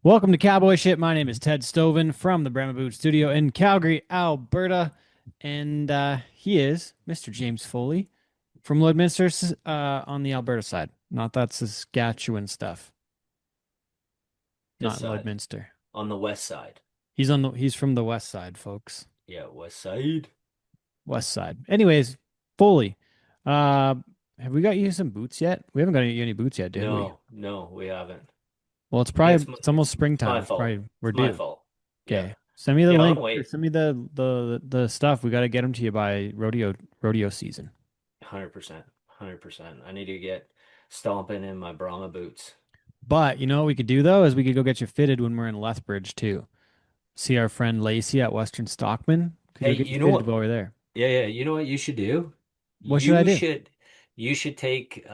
Welcome to Cowboy Shit. My name is Ted Stoven from the Brahma Boot Studio in Calgary, Alberta. And he is Mr. James Foley from Lloydminster on the Alberta side. Not that Saskatchewan stuff. This Not side, Lloydminster. on the west side. He's from the west side, folks. Yeah, west side. West side. Anyways, Foley. Uh have we got you some boots yet? We haven't got you any boots yet, did we? No, we haven't. Well, it's Yeah, probably it's almost it's my springtime. It's fault. probably we're It's my due. fault. Yeah, Okay. Send me the yeah. I'll link or wait. send me the stuff. We got to get them to you by rodeo season. 100%. 100%. I need to get stomping in my Brahma boots. But you know what we could do though is we could go get you fitted when we're in Lethbridge too. See our friend Lacey at Western Stockman. Could Hey, go get you you know fitted what? while we're there. Yeah, yeah. You know what you should do? What should I You do? should you should take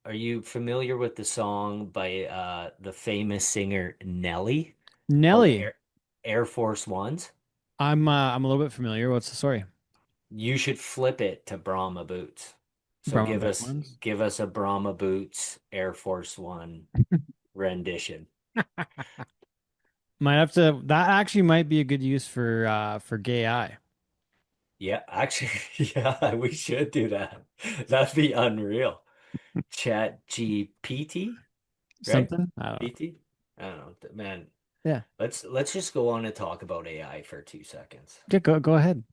are you familiar with the song by the famous singer Nelly called Nelly. Air Force Ones? I'm a little bit familiar. What's the story? You should flip it to Brahma boots. So Brahma give boot us ones. give us a Brahma boots Air Force One rendition. Might have to. That actually might be a good use for gay eye. Yeah, actually, yeah, we should do that. That'd be unreal. Chat GPT, right? Something. I don't know. PT? I don't know. Man, Yeah. let's just go on and talk about AI for 2 seconds. Yeah. Go ahead.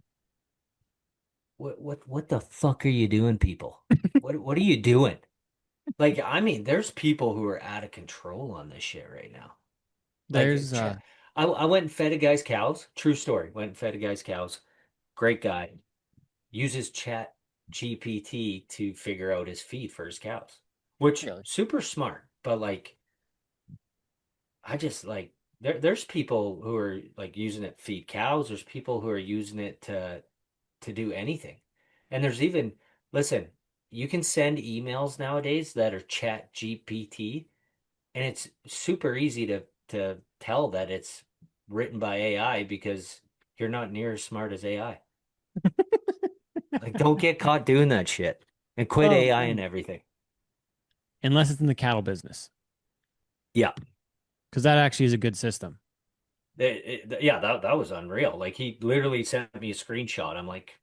What the fuck are you doing, people? What are you doing? Like, I mean, there's people who are out of control on this shit right now. Like, There's I went and fed a guy's cows. True story. Went and fed a guy's cows. Great guy. Uses Chat GPT to figure out his feed for his cows, which really. super smart. But like, I just like there's people who are like using it to feed cows. There's people who are using it to do anything, and there's even listen. You can send emails nowadays that are Chat GPT, and it's super easy to tell that it's written by AI because you're not near as smart as AI. Like, don't get caught doing that shit and quit Oh AI and no. everything. Unless it's in the cattle business, Yeah, because that actually is a good system. yeah, that was unreal. Like, he literally sent me a screenshot. I'm like,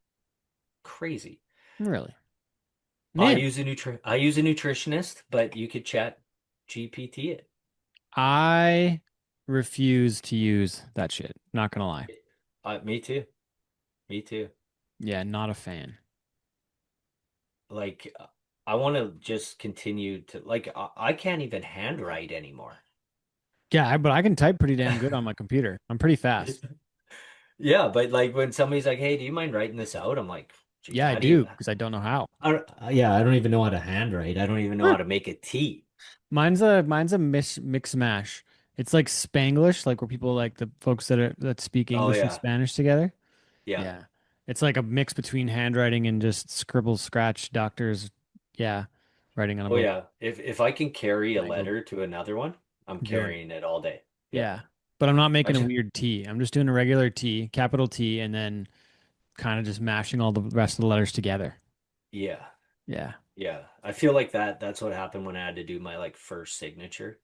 crazy. Really, man. I use a nutritionist, but you could Chat GPT it. I refuse to use that shit. Not gonna lie. Me too. Me too. Yeah, not a fan. Like, I want to just continue to like I can't even handwrite anymore. Yeah, but I can type pretty damn good on my computer. I'm pretty fast. Yeah, but like when somebody's like, "Hey, do you mind writing this out?" I'm like, "Geez, Yeah, I how do you?" do because I don't know how. Yeah, I don't even know how to handwrite. I don't even know Huh. how to make a T. Mine's a mix mash. It's like Spanglish, like where people like the folks that speak Oh English and yeah, Spanish together. yeah, Yeah. It's like a mix between handwriting and just scribble scratch doctors. Yeah, writing on a oh book. yeah. If I can carry a Mangled. letter to another one, I'm Do it. carrying it all day. Yep. Yeah. But I'm not I making a just weird T. I'm just doing a regular T, capital T, and then kind of just mashing all the rest of the letters together. yeah, Yeah. yeah. I feel like that's what happened when I had to do my like first signature.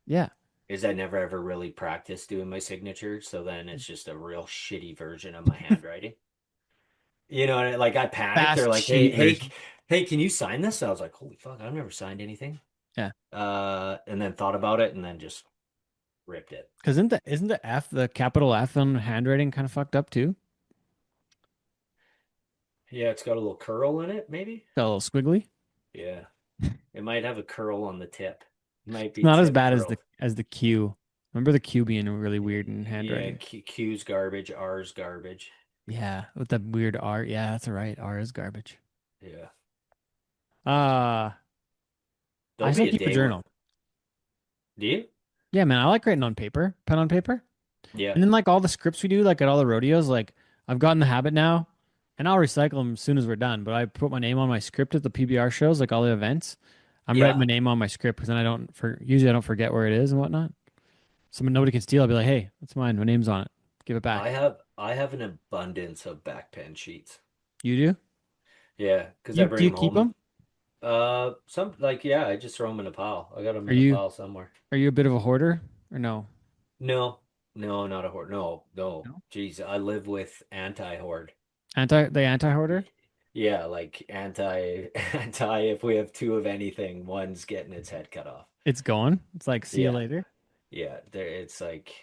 Yeah. Is I never ever really practiced doing my signature, so then it's just a real shitty version of my handwriting. You know, and like I panicked. They're Fast, like, "Hey, shitty hey, version. hey, can you sign this?" I was like, "Holy fuck, I've never signed anything." Yeah. And then thought about it and then just ripped it. Because isn't the F, the capital F on handwriting kind of fucked up too? Yeah, it's got a little curl in it, maybe. Got a little squiggly. Yeah, it might have a curl on the tip. It might It's be not as tip bad as the curled. Q. Remember the Q being really weird in Yeah, handwriting? Q's garbage, R's garbage. Yeah, with that weird R. Yeah, that's right. R is garbage. Yeah, Uh, I there'll still be a keep a day when. journal. Do you? Yeah, man, I like writing on paper, pen on paper. Yeah, And then like all the scripts we do, like at all the rodeos, like I've gotten the habit now, and I'll recycle them as soon as we're done. But I put my name on my script at the PBR shows, like all the events. I'm writing yeah. my name on my script because then usually I don't forget where it is and whatnot. So nobody can steal. I'll be like, hey, that's mine. My name's on it. Give it back. I have an abundance of back pen sheets. You do? Yeah, because I You do bring you them keep home. them? Some like yeah, I just throw them in a pile. I got them Are in a you pile somewhere. are you a bit of a hoarder or no? No, no, not a horde. No, no. No. Jeez, I live with anti-horde. The anti-hoarder? Yeah, like anti if we have two of anything, one's getting its head cut off. It's going. It's like, see you Yeah. later. Yeah, there it's like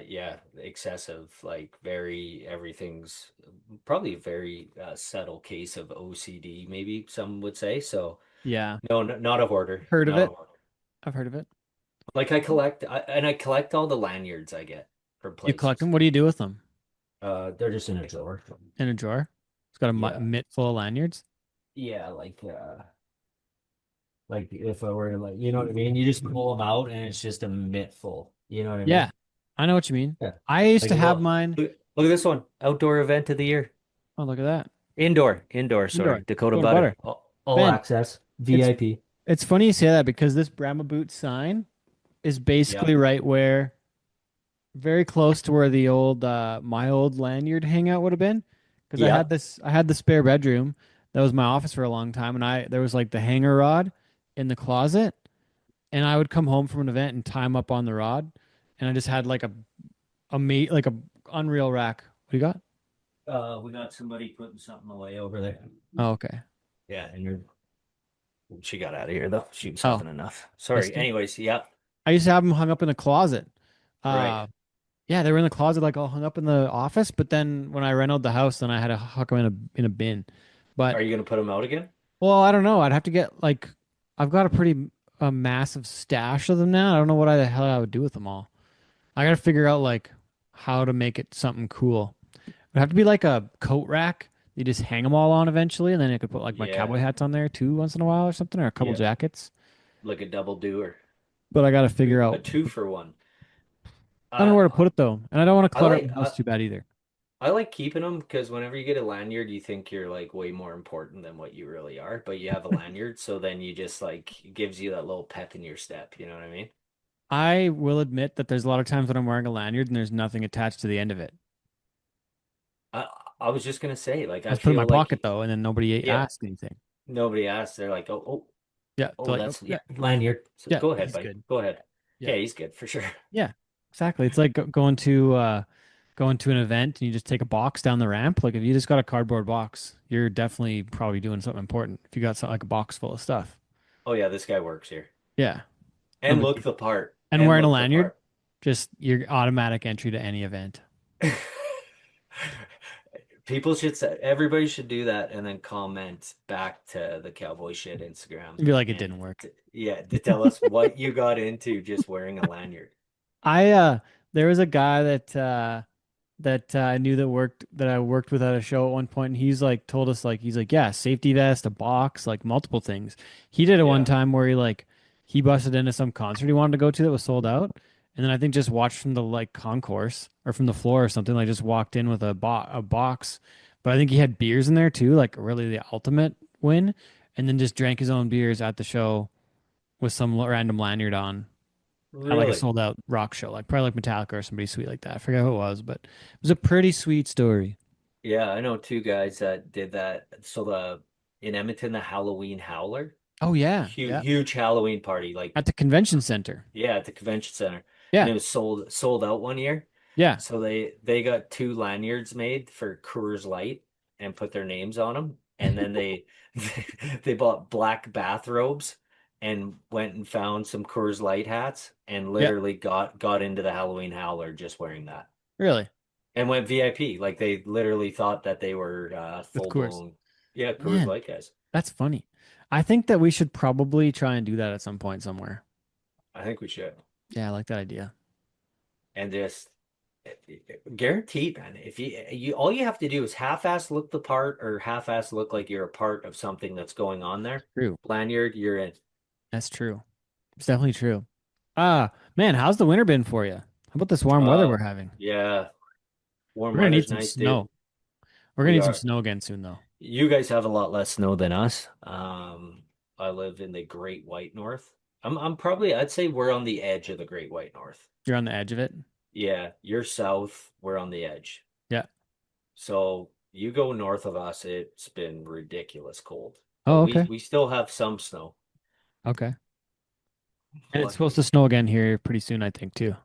yeah, excessive, like very everything's probably a very subtle case of OCD, maybe some would say. So Yeah. no, not a hoarder, Heard of not a it. hoarder. I've heard of it. Like I collect all the lanyards I get from You collect places. them. What do you do with them? They're just in a drawer. In a drawer. It's got a Yeah. mitt full of lanyards. Yeah, like if I were to like, you know what I mean? You just pull them out and it's just a mitt full. You know what I Yeah, mean? I know what you mean. Yeah. I used Like to have look, mine. look at this one. Outdoor event of the year. Oh, look at that. Indoor, sorry. Indoor. Dakota Dakota Butter. butter. All Ben, access. it's VIP. it's funny you say that because this Brahma boot sign is basically Yep. right where, very close to where the old my old lanyard hangout would have been. Because Yep. I had the spare bedroom that was my office for a long time, and I there was like the hanger rod in the closet, and I would come home from an event and tie 'em up on the rod, and I just had like a unreal rack. What do you got? We got somebody putting something away over there. Oh, okay. Yeah, and she got out of here though. She was Oh, having enough. that's Sorry. good. Anyways, yep. I used to have them hung up in the closet. Right. Uh, yeah, they were in the closet, like all hung up in the office. But then when I rented the house, then I had to huck them in a bin. Are But you gonna put them out again? well, I don't know. I'd have to get like I've got a pretty massive stash of them now. I don't know what the hell I would do with them all. I got to figure out like how to make it something cool. It'd have to be like a coat rack. You just hang them all on eventually, and then I could put like my Yeah. cowboy hats on there too once in a while or something, or a couple Yeah. jackets. Like a double doer. But I got to figure A out. two for one. I don't know Uh where to put it though, and I don't want to I clutter up like the house too bad either. I like keeping them because whenever you get a lanyard, you think you're like way more important than what you really are, but you have a lanyard, so then you just like it gives you that little pep in your step, you know what I mean? I will admit that there's a lot of times when I'm wearing a lanyard and there's nothing attached to the end of it. I I was just gonna say, like I I just put it in my feel pocket like though, and then nobody yeah, asks anything. nobody asks. They're like, Yeah, they're like, oh that's yeah, yeah, lanyard. So yeah, go ahead, he's buddy. good. Go ahead. Yeah, Yeah, he's good for sure. yeah, exactly. It's like going to an event and you just take a box down the ramp. Like if you just got a cardboard box, you're definitely probably doing something important. If you got something like a box full of stuff. Oh yeah, this guy works here. Yeah, no And big look deal. the part. And And wearing a look the lanyard, part. just your automatic entry to any event. People should say everybody should do that and then comment back to the cowboy shit Instagram I feel like it didn't and work. yeah, to tell us what you got into just wearing a lanyard. I there was a guy that I knew that I worked with at a show at one point, and he's like told us like he's like, yeah, safety vest, a box, like multiple things. He did it one Yeah, time where he busted into some concert he wanted to go to that was sold out, and then I think just watched from the like concourse or from the floor or something, like just walked in with a box. But I think he had beers in there too, like really the ultimate win, and then just drank his own beers at the show with some random lanyard on at like a really. sold out rock show, like probably like Metallica or somebody sweet like that. I forget who it was, but it was a pretty sweet story. Yeah, I know two guys that did that. So the in Edmonton, the Halloween Howler, Oh yeah, yeah. huge Halloween party, At like the convention center. yeah, at the convention center, and Yeah, it was sold out one year. yeah. So they got two lanyards made for Coors Light and put their names on them, and then they they bought black bathrobes and went and found some Coors Light hats and Yeah. literally got into the Halloween Howler just wearing that Really? and went VIP. Like they literally thought that they were Of full course. blown yeah Coors Man, Light guys. that's funny. I think that we should probably try and do that at some point somewhere. I think we should Yeah, I like that idea. and just guaranteed, man. If you all you have to do is half-ass look the part or half-ass look like you're a part of something that's going on there. True. Lanyard, you're in. That's true. It's definitely true. Man, how's the winter been for you? How about this warm weather we're having? Yeah, warm We're gonna need weather's some nice, dude. snow. We're gonna We need some are. snow again soon though. You guys have a lot less snow than us. I live in the Great White North. I'm probably I'd say we're on the edge of the Great White North. You're on the edge of it. Yeah, you're south, we're on the edge. Yeah. So you go north of us, it's been ridiculous cold. But Oh, we okay. we still have some snow. Okay. And it's Boy. supposed to snow again here pretty soon, I think, too.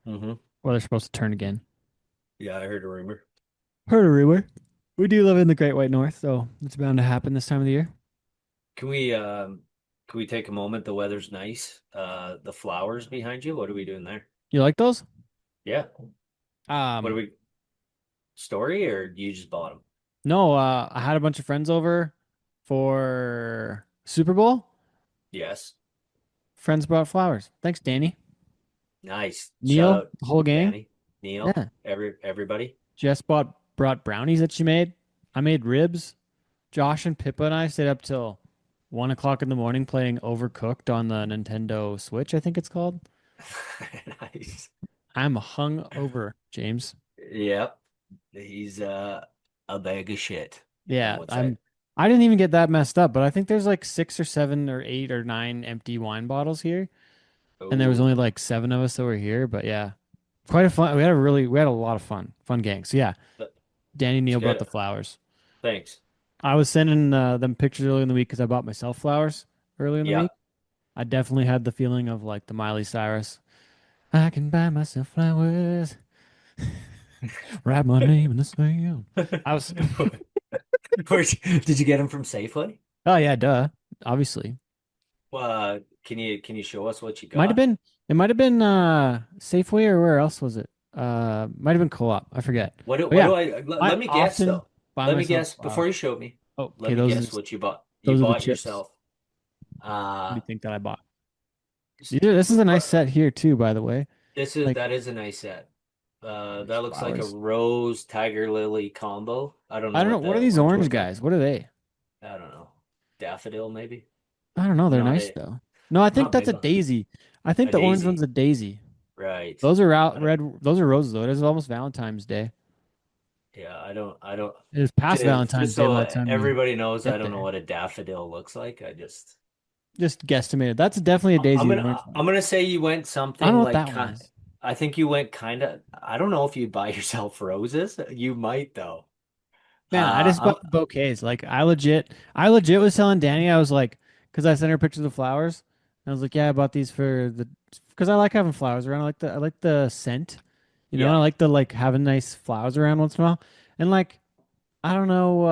Hmm. Or they're supposed to turn again. Yeah, I heard a rumor. Heard a rumor. We do live in the Great White North, so it's bound to happen this time of the year. Can we can we take a moment? The weather's nice. The flowers behind you, what are we doing there? You like those? Yeah. What are Um, we story or you just bought them? no, I had a bunch of friends over for Super Bowl. Yes. Friends brought flowers. Thanks, Danny. Nice. Shout Neil, out the whole gang. Danny, Neil, Yeah. everybody. Jess brought brownies that she made. I made ribs. Josh and Pippa and I stayed up till 1 o'clock in the morning playing Overcooked on the Nintendo Switch, I think it's called. Nice. I'm hung over, James. Yep. He's a bag of shit. Some Yeah, would say. I didn't even get that messed up, but I think there's like 6 or 7 or 8 or 9 empty wine bottles here, and there was Oh, only like 7 of us that were here. But yeah, quite a fun. We had a lot of fun gang. So yeah, Danny that's Neal brought good. the flowers. Thanks. I was sending them pictures early in the week because I bought myself flowers early in the Yeah. week. I definitely had the feeling of like the Miley Cyrus. I can buy myself flowers, write my name in the sand. I was, Did you get him from Safeway? oh yeah, duh, obviously. Can you show us what you Might have got? been it might have been Safeway or where else was it? Might have been Co-op. I forget. But What yeah, do I I let me guess often though. buy Let me myself guess before flowers. you show me. Oh, Let okay, me guess what you bought. You those are the bought chips. yourself. What do Uh you think that I bought? s- This is a nice pr- set here too, by the way. Like that is a nice set. nice That looks like a flowers. rose tiger lily combo. I don't know I don't know. what What are the these orange orange ones are. guys? What are they? I don't know. Daffodil maybe. I don't know. They're Not nice a though. No, I think not that's big a one. daisy. I think A the orange one's daisy. a daisy. Right. Those are out I don't, red. Those are roses though. It is almost Valentine's Day. yeah, I don't It is past just Valentine's Day so by the time we everybody knows I get don't know there. what a daffodil looks like. I just Just guesstimated. That's definitely a daisy, the orange one. I'm gonna say you went I don't something know what like that one kind. is. I think you went kind of. I don't know if you'd buy yourself roses. You might though. Man, I just I'm bought bouquets. Like I legit was telling Danny, I was like, because I sent her pictures of flowers. And I was like, yeah, I bought these for because I like having flowers around. I like the scent, and yeah, I like the like having nice flowers around once in a while. And like, I don't know,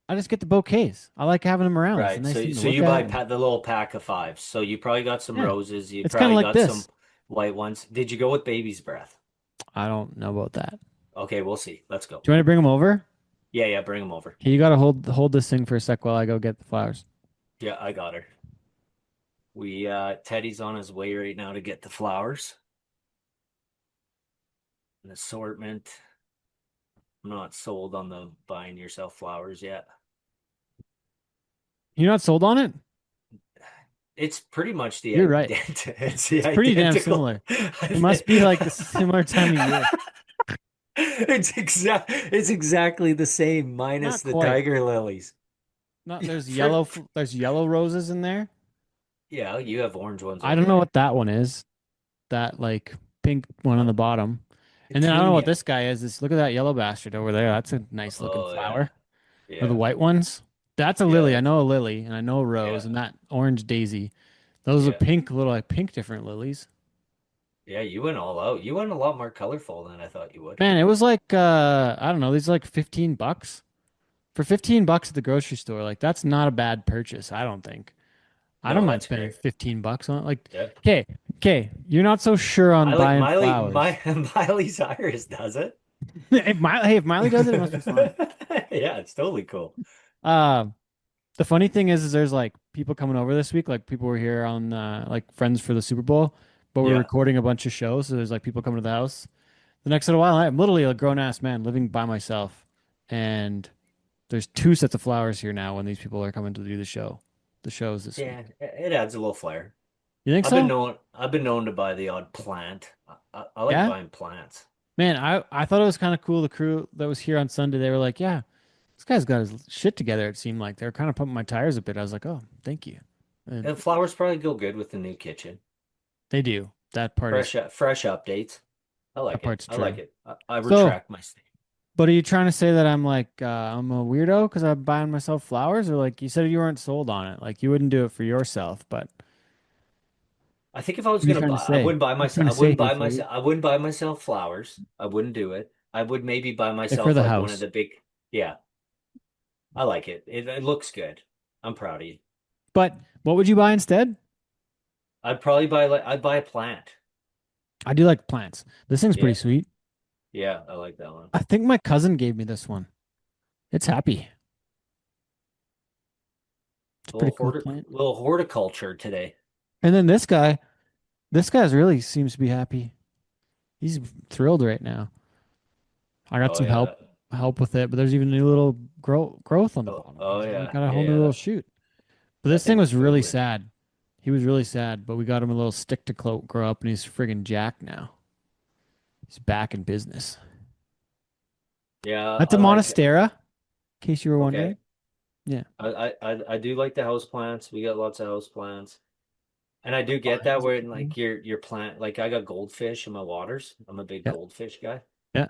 I just get the bouquets. I like having them around. It's a right. nice thing to So look you buy at. the little pack of fives. So you probably got some Yeah, roses. You it's kind of probably like got some this. white ones. Did you go with baby's breath? I don't know about that. Okay, we'll see. Let's go. Do you want to bring them over? Yeah, yeah, bring them over. Okay, you gotta hold this thing for a sec while I go get the flowers. Yeah, I got her. We Teddy's on his way right now to get the flowers. An assortment. I'm not sold on the buying yourself flowers yet. You're not sold on it? It's pretty much You're right. it's the It's pretty damn identical. similar. It must be like a similar time of year. It's exactly the same minus Not the quite. tiger lilies. Not there's For, there's yellow roses in there. yeah, you have orange ones I over don't know there. what that one is. That like pink one on the Oh, bottom. And then I don't know what petunia. this guy is. This look at that yellow bastard over there. That's a nice looking Oh yeah. flower. Or the Yeah. white ones. That's a Yeah, lily. I know a lily and I know a yeah. rose and that orange daisy. Those are Yeah. pink little like pink different lilies. Yeah, you went all out. You went a lot more colorful than I thought you would. Man, it was like I don't know, these are like $15. For $15 at the grocery store, like that's not a bad purchase, I don't think. I don't No, mind that's spending great. 15 bucks on it. Like, Yeah. okay, you're not so sure on buying flowers. Miley Cyrus does it. If Miley does it, it must be fine. Yeah, it's totally cool. Uh, the funny thing is there's like people coming over this week. Like people were here on like friends for the Super Bowl, but we're Yeah. recording a bunch of shows. So there's like people coming to the house. The next little while, I'm literally a grown ass man living by myself, and there's 2 sets of flowers here now when these people are coming to do the shows this Yeah, week. it adds a little flair. You think so? I've been known to buy the odd plant. I like Yeah. buying plants. Man, I thought it was kind of cool. The crew that was here on Sunday, they were like, "Yeah, this guy's got his shit together." It seemed like they were kind of pumping my tires a bit. I was like, "Oh, thank you." And And flowers probably go good with the new kitchen. they do. That part is Fresh updates. I that like it. part's I like true. it. I So retract my statement. But are you trying to say that I'm like I'm a weirdo because I'm buying myself flowers, or like you said you weren't sold on it, like you wouldn't do it for yourself? But I think if I was what are you gonna trying to buy, I say? wouldn't buy What are you myself. trying to say here, Foley? I wouldn't buy myself flowers. I wouldn't do it. I would maybe buy For myself the like one of house. the big. Yeah, I like it. It looks good. I'm proud of you. But what would you buy instead? I'd buy a plant. I do like plants. This thing's pretty Yeah, sweet. yeah, I like that one. I think my cousin gave me this one. It's happy. It's a pretty cool plant. Little horticulture today. And then this guy's really seems to be happy. He's thrilled right now. I got Oh some yeah. help with it, but there's even a new little growth on the Oh, bottom. oh He's yeah. got a Yeah, whole new yeah. little shoot. But That this thing thing's was really booming. sad. He was really sad, but we got him a little stick to grow up, and he's friggin' jacked now. He's back in business. Yeah, That's I a like monstera, in case you were wondering. okay. Yeah. I do like the house plants. We got lots of house plants. And I do get that Vines where are in cool. like your plant like I got goldfish in my waters. I'm a big Yeah. goldfish guy. Yeah.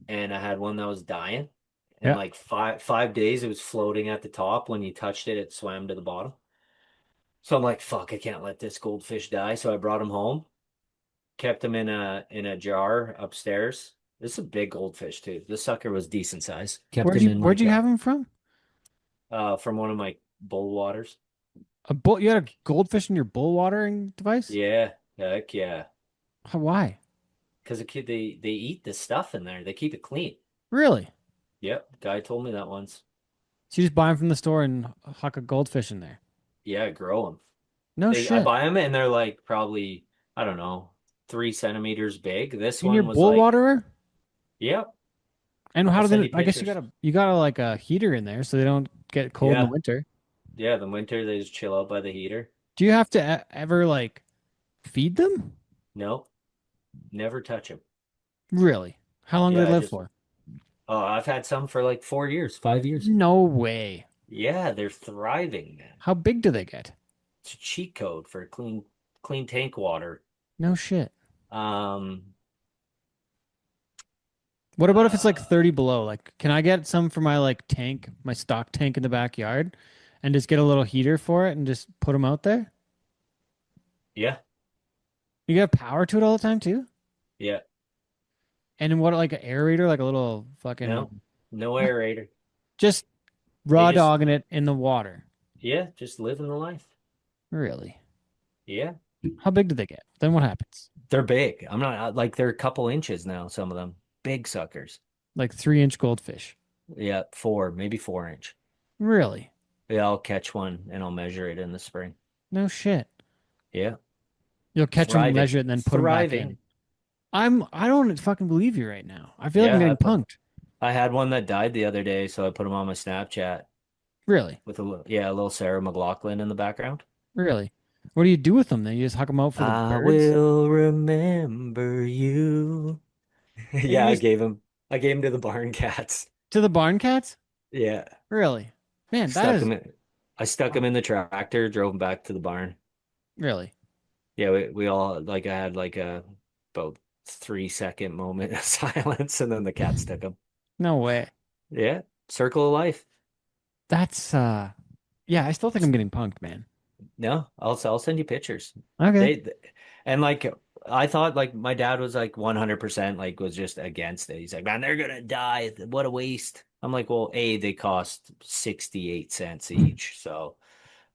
And I had one that was dying. And Yeah. like five days it was floating at the top. When you touched it, it swam to the bottom. So I'm like, fuck, I can't let this goldfish die. So I brought him home, kept him in a jar upstairs. This is a big goldfish too. This sucker was decent size. Kept him in Where'd like you a have him from? from one of my bull waters. A bull? You had a Like, goldfish in your bull watering device? yeah, heck yeah. Why? Because they eat the stuff in there. They keep it clean. Really? Yep, guy told me that once. So you just buy them from the store and huck a goldfish in there? Yeah, grow them. No I shit. buy them and they're like probably I don't know 3 centimeters big. This In your one was bull like, waterer? yep. And how I'll do send they? you I guess pictures. you got a, like a heater in there so they don't get cold in the Yeah, winter. yeah. The winter they just chill out by the heater. Do you have to ever like feed them? Nope, never touch them. Really? How long do Yeah, they I live just for? oh I've had some for like 4 years, 5 years. No way. Yeah, they're thriving, man. How big do they get? It's a cheat code for clean tank water. No shit. Um, What about if it's like uh, 30 below? Like, can I get some for my like tank, my stock tank in the backyard and just get a little heater for it and just put them out there? yeah, You got power to it all the time too? yeah. And then what, like an aerator, like a little No, fucking no what? aerator. Just They raw just dogging it in the water. yeah, just living the life. Really? Yeah. How big do they get? Then what happens? They're big. I'm not like they're a couple inches now, some of them. Big suckers. Like 3-inch goldfish. Yeah, maybe 4 inch. Really? Yeah, I'll catch one and I'll measure it in the spring. No shit. Yeah. You'll catch them, Thriving. measure it, and then put them back Thriving. in. I don't fucking believe you right now. I feel like I'm Yeah, getting punked. I had one that died the other day, so I put him on my Snapchat Really? with a little Sarah McLachlan in the background. Really? What do you do with them then? You just huck them out for the I birds? will remember you. And Yeah, I gave him to the barn cats. to the barn cats? Yeah. Really? Man, that Stuck is him in I stuck him in the tractor, drove him back to the barn. really Yeah, we all like I had like a about 3 second moment of silence and then the cats took him. no way. Yeah, circle of life. That's yeah, I still think I'm getting punked, man. No, I'll send you pictures. Okay. They and like I thought like my dad was like 100% like was just against it. He's like, "Man, they're gonna die. What a waste." I'm like, "Well, A, they cost 68 cents each." So,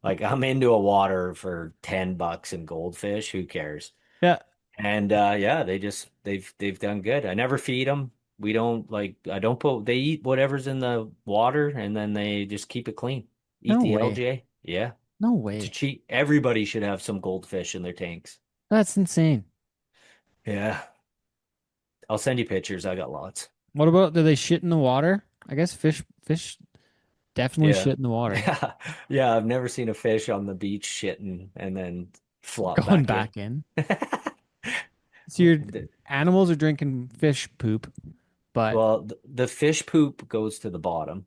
like I'm into a water for $10 in goldfish, who cares? Yeah. And yeah, they've done good. I never feed them. We don't like I don't put they eat whatever's in the water and then they just keep it clean. Eat No the way. LJ. Yeah. No To way. cheat. Everybody should have some goldfish in their tanks. That's insane. Yeah. I'll send you pictures. I got lots. What about do they shit in the water? I guess fish definitely Yeah. shit in the water. Yeah. Yeah. I've never seen a fish on the beach shitting and then flop Going back in. back in. So your animals are drinking fish poop, but Well, the fish poop goes to the bottom,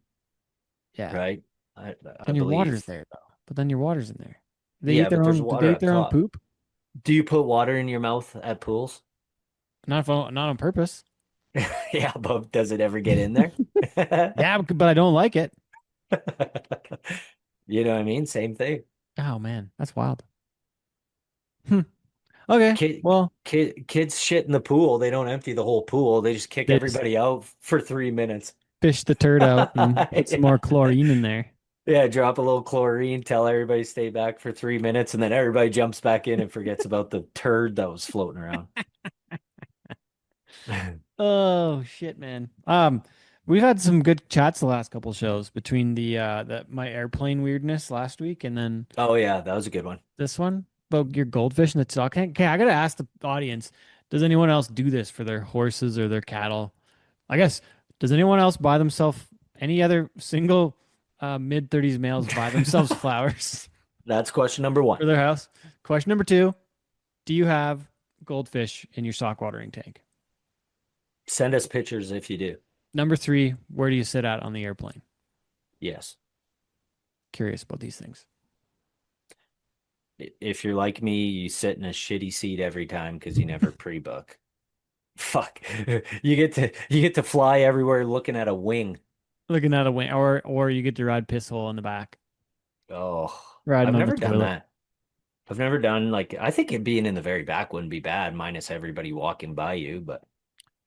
yeah. right? I I Then your water's believe. there though. But then your water's in there. Yeah, but there's Do water they eat up their own top. poop? Do you put water in your mouth at pools? Not on purpose. Yeah, but does it ever get in there? Yeah, but I don't like it. You know what I mean? Same thing. Oh man, that's wild. Hmm. Okay, Kid, well, kids shit in the pool. They don't empty the whole pool. They just kick they just everybody out for 3 minutes. fish the turd out and put some more Yeah. chlorine in there. Yeah, drop a little chlorine, tell everybody to stay back for 3 minutes, and then everybody jumps back in and forgets about the turd that was floating around. Oh shit, man. We've had some good chats the last couple shows between the my airplane weirdness last week and then Oh yeah, that was a good one. this one about your goldfish and the talk. Okay, I gotta ask the audience, does anyone else do this for their horses or their cattle? I guess, does anyone else buy themselves any other single mid-30s males buy themselves flowers That's question number one. for their house? Question number two, do you have goldfish in your sock watering tank? Send us pictures if you do. Number three, where do you sit at on the airplane? Yes. Curious about these things. If you're like me, you sit in a shitty seat every time because you never pre-book. Fuck. You get to fly everywhere looking at a wing. Looking at a wing, or you get to ride piss hole in the back, Oh, riding I've on the never done toilet. that. I've never done like I think it being in the very back wouldn't be bad, minus everybody walking by you, but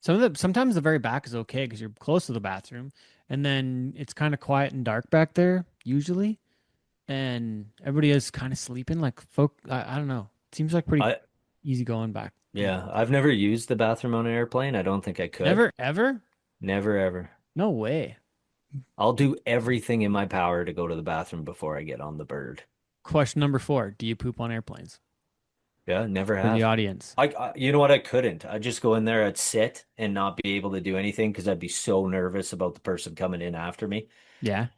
Sometimes the very back is okay because you're close to the bathroom, and then it's kind of quiet and dark back there usually, and everybody is kind of sleeping. Like folk, I don't know. Seems like pretty I easy going back in the yeah, back. I've never used the bathroom on an airplane. I don't think I could. Never ever? Never ever. No way. I'll do everything in my power to go to the bathroom before I get on the bird. Question number four: do you poop on airplanes? Yeah, never For the have. audience. You know what? I couldn't. I'd just go in there, I'd sit and not be able to do anything because I'd be so nervous about the person coming in after me. Yeah,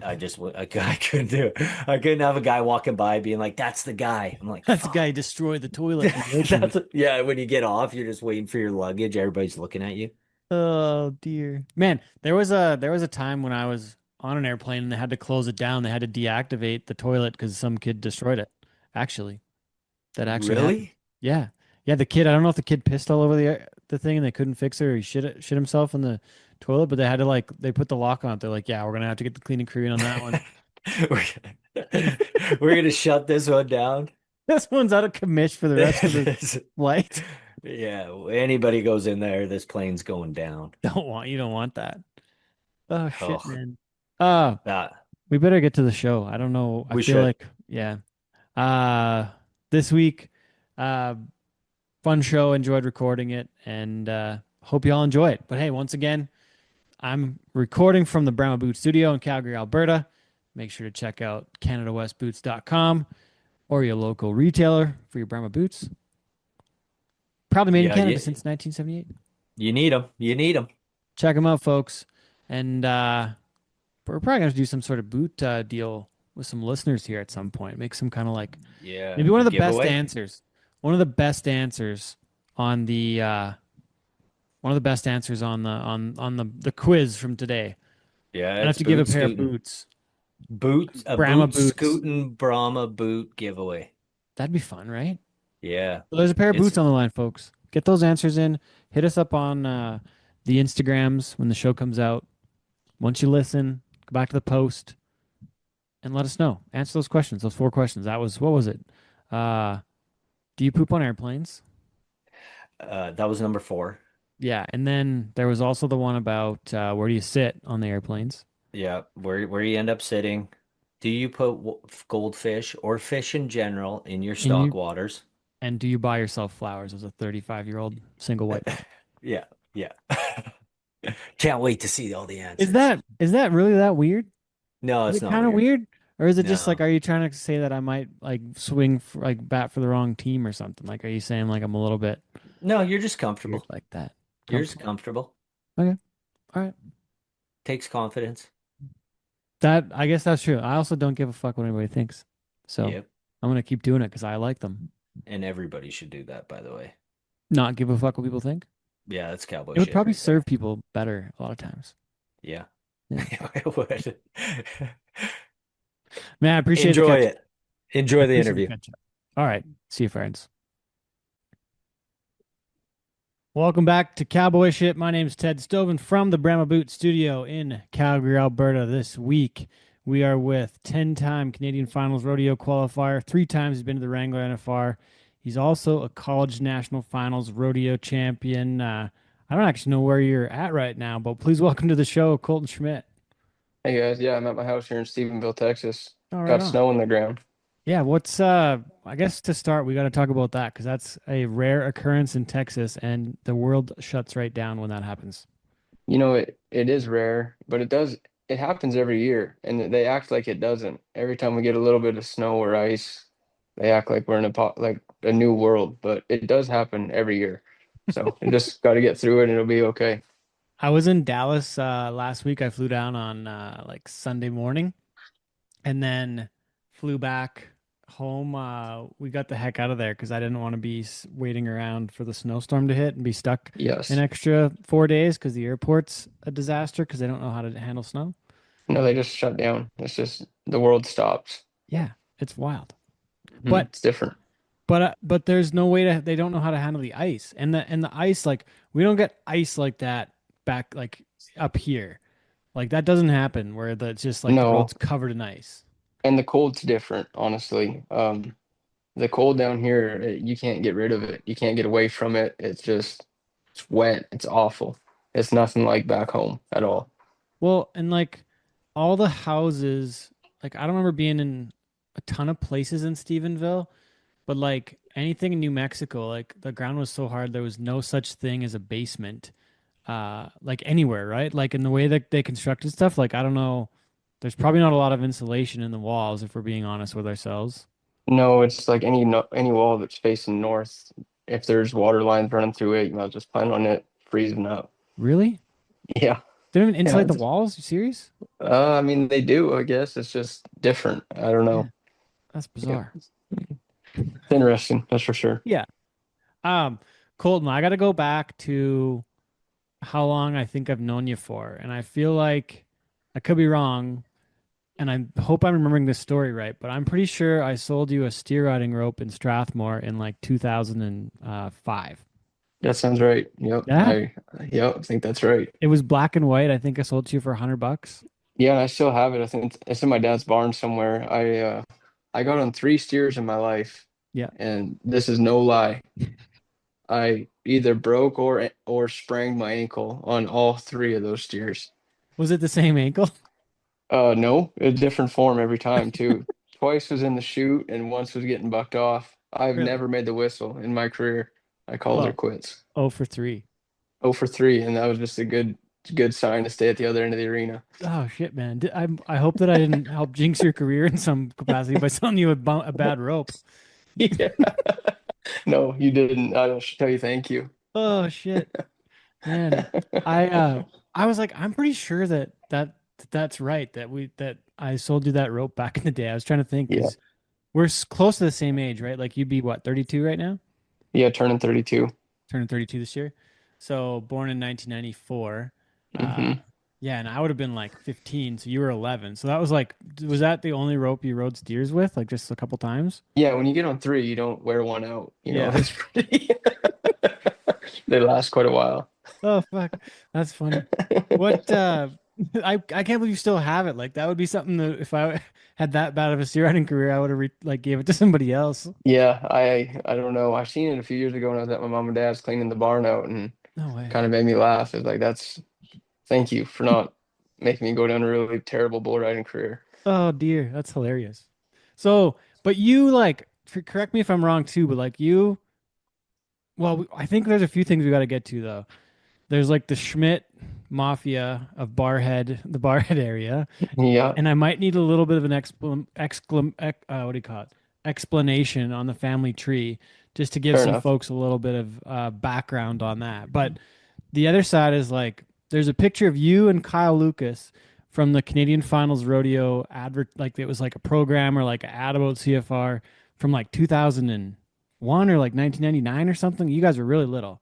I couldn't do it. I couldn't have a guy walking by being like, "That's the guy." I'm like, that's the guy who "Fuck." destroyed the toilet and he opened it. Yeah. When you get off, you're just waiting for your luggage. Everybody's looking at you. Oh dear. Man, there was a time when I was on an airplane and they had to close it down. They had to deactivate the toilet because some kid destroyed it. Actually, that actually happened. Really? Yeah. Yeah, the kid, I don't know if the kid pissed all over the thing and they couldn't fix it or he shit himself in the toilet, but they had to like they put the lock on it. They're like, "Yeah, we're gonna have to get the cleaning crew in on that one." We're we're gonna shut this one down. This one's out of commission for the rest of the This- flight. yeah, anybody goes in there, this plane's going down. You don't want that. Oh shit, Oh, man. Uh, that we better get to the show. I don't know. I we feel should. like, yeah. Uh, this week, uh, fun show. Enjoyed recording it, and hope you all enjoy it. But hey, once again, I'm recording from the Brahma Boot Studio in Calgary, Alberta. Make sure to check out CanadaWestBoots.com or your local retailer for your Brahma boots. Probably made in Yeah, Canada since 1978. you need them. You need them. Check them out, folks. And we're probably gonna do some sort of boot deal with some listeners here at some point. Make some kind of like Yeah, maybe one a of the best giveaway. answers. One of the best answers on the one of the best answers on the quiz from today. Yeah, I'd have it's to give a boot pair of scooting. boots, A Brahma boot boots. scooting Brahma boot giveaway. That'd be fun, right? Yeah. So there's a pair of It's boots on the line, folks. Get those answers in. Hit us up on the Instagrams when the show comes out. Once you listen, go back to the post and let us know. Answer those questions, those four questions. That was what was it? Uh, do you poop on airplanes? that was number four. Yeah, and then there was also the one about where do you sit on the airplanes? Yeah, where you end up sitting. Do you put goldfish or fish in general in your And stock you waters? and do you buy yourself flowers as a 35-year-old single white man? Yeah, yeah. Can't wait to see all the Is answers. that really that weird? No, Is it's it not kind of weird. weird? Or is it just like, No. are you trying to say that I might like swing for like bat for the wrong team or something? Like, are you saying like I'm a little bit No, you're just weird comfortable. like that? You're just Comfortable. comfortable. Okay. All right. Takes confidence. That I guess that's true. I also don't give a fuck what anybody thinks. So Yep. I'm gonna keep doing it because I like them. And everybody should do that, by the way. Not give a fuck what people think. Yeah, that's cowboy It would shit probably right there. serve people better a lot of times. Yeah. Yeah. It would. Man, I appreciate the Enjoy catch. it. I Enjoy the appreciate the interview. catch up. All right. See you, friends. Welcome back to Cowboy Shit. My name is Ted Stoven from the Brahma Boot Studio in Calgary, Alberta. This week, we are with 10-time Canadian Finals Rodeo qualifier. 3 times he's been to the Wrangler NFR. He's also a college National Finals Rodeo champion. I don't actually know where you're at right now, but please welcome to the show, Kolton Schmidt. Hey guys, yeah, I'm at my house here in Stephenville, Texas. All right Got on. snow on the ground. Yeah, I guess to start, we got to talk about that because that's a rare occurrence in Texas, and the world shuts right down when that happens. It is rare, but it happens every year, and they act like it doesn't. Every time we get a little bit of snow or ice, they act like we're in like a new world, but it does happen every year. So you just got to get through it and it'll be okay. I was in Dallas last week. I flew down on like Sunday morning and then flew back home. We got the heck out of there because I didn't want to be waiting around for the snowstorm to hit and be stuck an Yes. extra 4 days because the airport's a disaster because they don't know how to handle snow. No, they just shut down. It's just the world stops. Yeah, it's wild. But It's different. but there's no way to they don't know how to handle the ice and the ice like we don't get ice like that back like up here. Like that doesn't happen where it's just like the No, road's covered in ice. and the cold's different, honestly. The cold down here, you can't get rid of it. You can't get away from it. It's wet. It's awful. It's nothing like back home at all. Well, and like all the houses, like I don't remember being in a ton of places in Stephenville, but like anything in New Mexico, like the ground was so hard there was no such thing as a basement. Like anywhere, right? Like in the way that they constructed stuff, like I don't know, there's probably not a lot of insulation in the walls if we're being honest with ourselves. No, it's like any no, any wall that's facing north. If there's water lines running through it, you might just plan on it freezing up. Really? Yeah, They don't even yeah. insulate the walls? You serious? I mean, they do. I guess it's just different. I don't Yeah, know. that's Yeah, bizarre. it's interesting. That's for sure. Yeah. Um, Colton, I got to go back to how long I think I've known you for, and I feel like I could be wrong, and I hope I'm remembering this story right, but I'm pretty sure I sold you a steer riding rope in Strathmore in like 2005. That sounds right. Yeah, Yep, I think that's right. it was black and white. I think I sold to you for $100. Yeah, I still have it. I think it's in my dad's barn somewhere. I got on 3 steers in my life, Yeah. and this is no lie. I either broke or sprained my ankle on all 3 of those steers. Was it the same ankle? No, a different form every time too. Twice was in the chute and once was getting bucked off. I've Really? never made the whistle in my career. I called her Oh, quits. oh for 3. 0 for 3, and that was just a good sign to stay at the other end of the arena. Oh shit, man. I hope that I didn't help jinx your career in some capacity by selling you a bad rope. Yeah. No, you didn't. I should tell you thank you. Oh shit. Man, I uh I was like, I'm pretty sure that's right that I sold you that rope back in the day. I was trying to think Yeah. because we're close to the same age, right? Like you'd be what, 32 right now? Yeah, turning 32. Turning 32 this year. So born in 1994. Uh Hmm. yeah, and I would have been like 15, so you were 11. So that was like, was that the only rope you rode steers with, like just a couple times? Yeah, when you get on 3, you don't wear one out. Yeah. It's pretty they last quite a while. Oh fuck. That's funny. What I can't believe you still have it. Like that would be something that if I had that bad of a steer riding career, I would have like gave it to somebody else. Yeah, I don't know. I seen it a few years ago when I was at my mom and dad's cleaning the barn out, and No way. kind of made me laugh. It's like thank you for not making me go down a really terrible bull riding career. Oh dear, that's hilarious. So, but you like correct me if I'm wrong too, but like you well, I think there's a few things we got to get to though. There's like the Schmidt mafia of Barrhead, the Barrhead area. Yeah, And I might need a little bit of an what do you call it? Explanation on the family tree, just to give fair some enough. folks a little bit of background on that. But the other side is like there's a picture of you and Kyle Lucas from the Canadian Finals Rodeo advert, like it was like a program or like an ad about CFR from like 2001 or like 1999 or something. You guys were really little.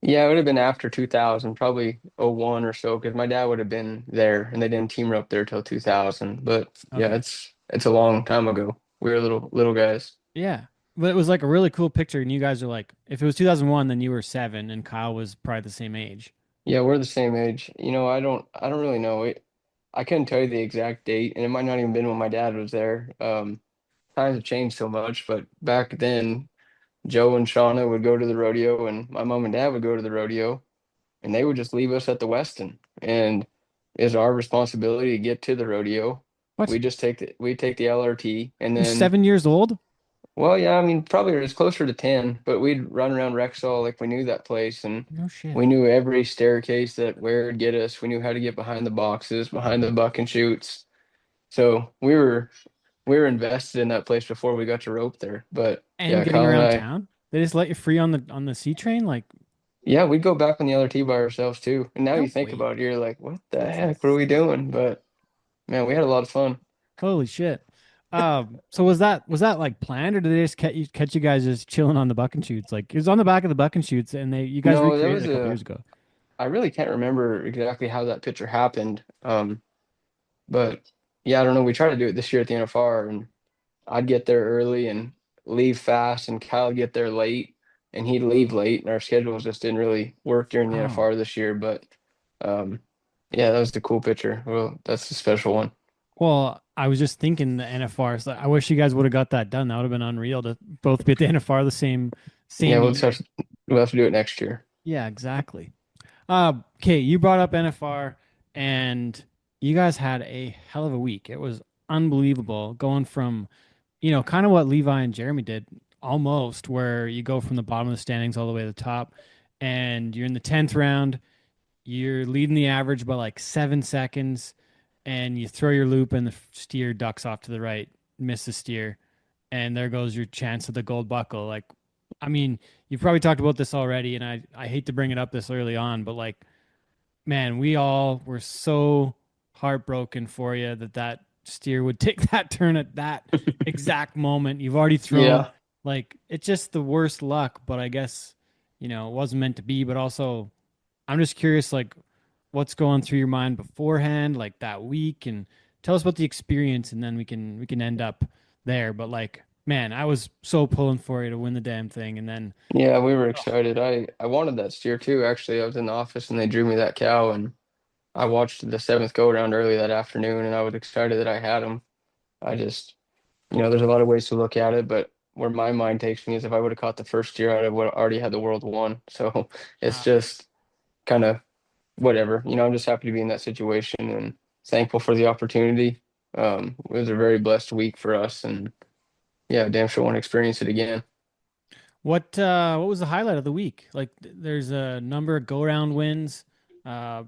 Yeah, it would have been after 2000, probably '01 or so, because my dad would have been there, and they didn't team her up there till 2000. But yeah, Okay. it's a long time ago. We were little guys. Yeah. But it was like a really cool picture, and you guys are like, if it was 2001, then you were 7, and Kyle was probably the same age. Yeah, we're the same age. I don't really know it. I couldn't tell you the exact date, and it might not even been when my dad was there. Times have changed so much, but back then, Joe and Shauna would go to the rodeo, and my mom and dad would go to the rodeo, and they would just leave us at the Westin. And it's our responsibility to get to the rodeo. What? We take the LRT, and You're then 7 years old? well, yeah, I mean, probably it was closer to 10, but we'd run around Rexall like we knew that place, and No shit. we knew every staircase that where it'd get us. We knew how to get behind the boxes, behind the buck and shoots. So we were invested in that place before we got to rope there. But And yeah, getting Kyle and around I, town? They just let you free on the C train? Like, yeah, we'd go back on the LRT by ourselves too. And now you no think way. about it, you're like, what the That's heck were we insane. doing? But man, we had a lot of fun. Holy shit. So was that like planned, or did they just catch you guys just chilling on the buck and shoots? Like it was on the back of the buck and shoots, and you guys No, recreated it a couple years ago. I really can't remember exactly how that picture happened. But yeah, I don't know. We tried to do it this year at the NFR, and I'd get there early and leave fast, and Kyle would get there late, and he'd leave late, and our schedules just didn't really work during the Oh. NFR this year. But um, yeah, that was the cool picture. Well, that's the special one. Well, I was just thinking the NFR. So I wish you guys would have got that done. That would have been unreal to both be at the NFR the Yeah, same year. we'll have to do it next year. Yeah, exactly. Okay, you brought up NFR, and you guys had a hell of a week. It was unbelievable going from, kind of what Levi and Jeremy did almost, where you go from the bottom of the standings all the way to the top, and you're in the 10th round. You're leading the average by like 7 seconds, and you throw your loop, and the steer ducks off to the right, miss the steer, and there goes your chance of the gold buckle. Like, I mean, you've probably talked about this already, and I hate to bring it up this early on, but like, man, we all were so heartbroken for you that steer would take that turn at that exact moment. You've already thrown, Yeah. like, it's just the worst luck, but I guess, it wasn't meant to be. But also, I'm just curious, like, what's going through your mind beforehand, like that week, and tell us about the experience, and then we can end up there. But like, man, I was so pulling for you to win the damn thing, and then, Yeah, we were oh, excited. I wanted that steer too, actually. I was in the office and they drew me that cow, and I watched the seventh go around early that afternoon, and I was excited that I had him. I just, there's a lot of ways to look at it, but where my mind takes me is if I would have caught the first year, I'd have already had the world won. So it's uh, just kind of whatever. I'm just happy to be in that situation and thankful for the opportunity. It was a very blessed week for us, and yeah, damn sure want to experience it again. what was the highlight of the week? Like, there's a number of go round wins.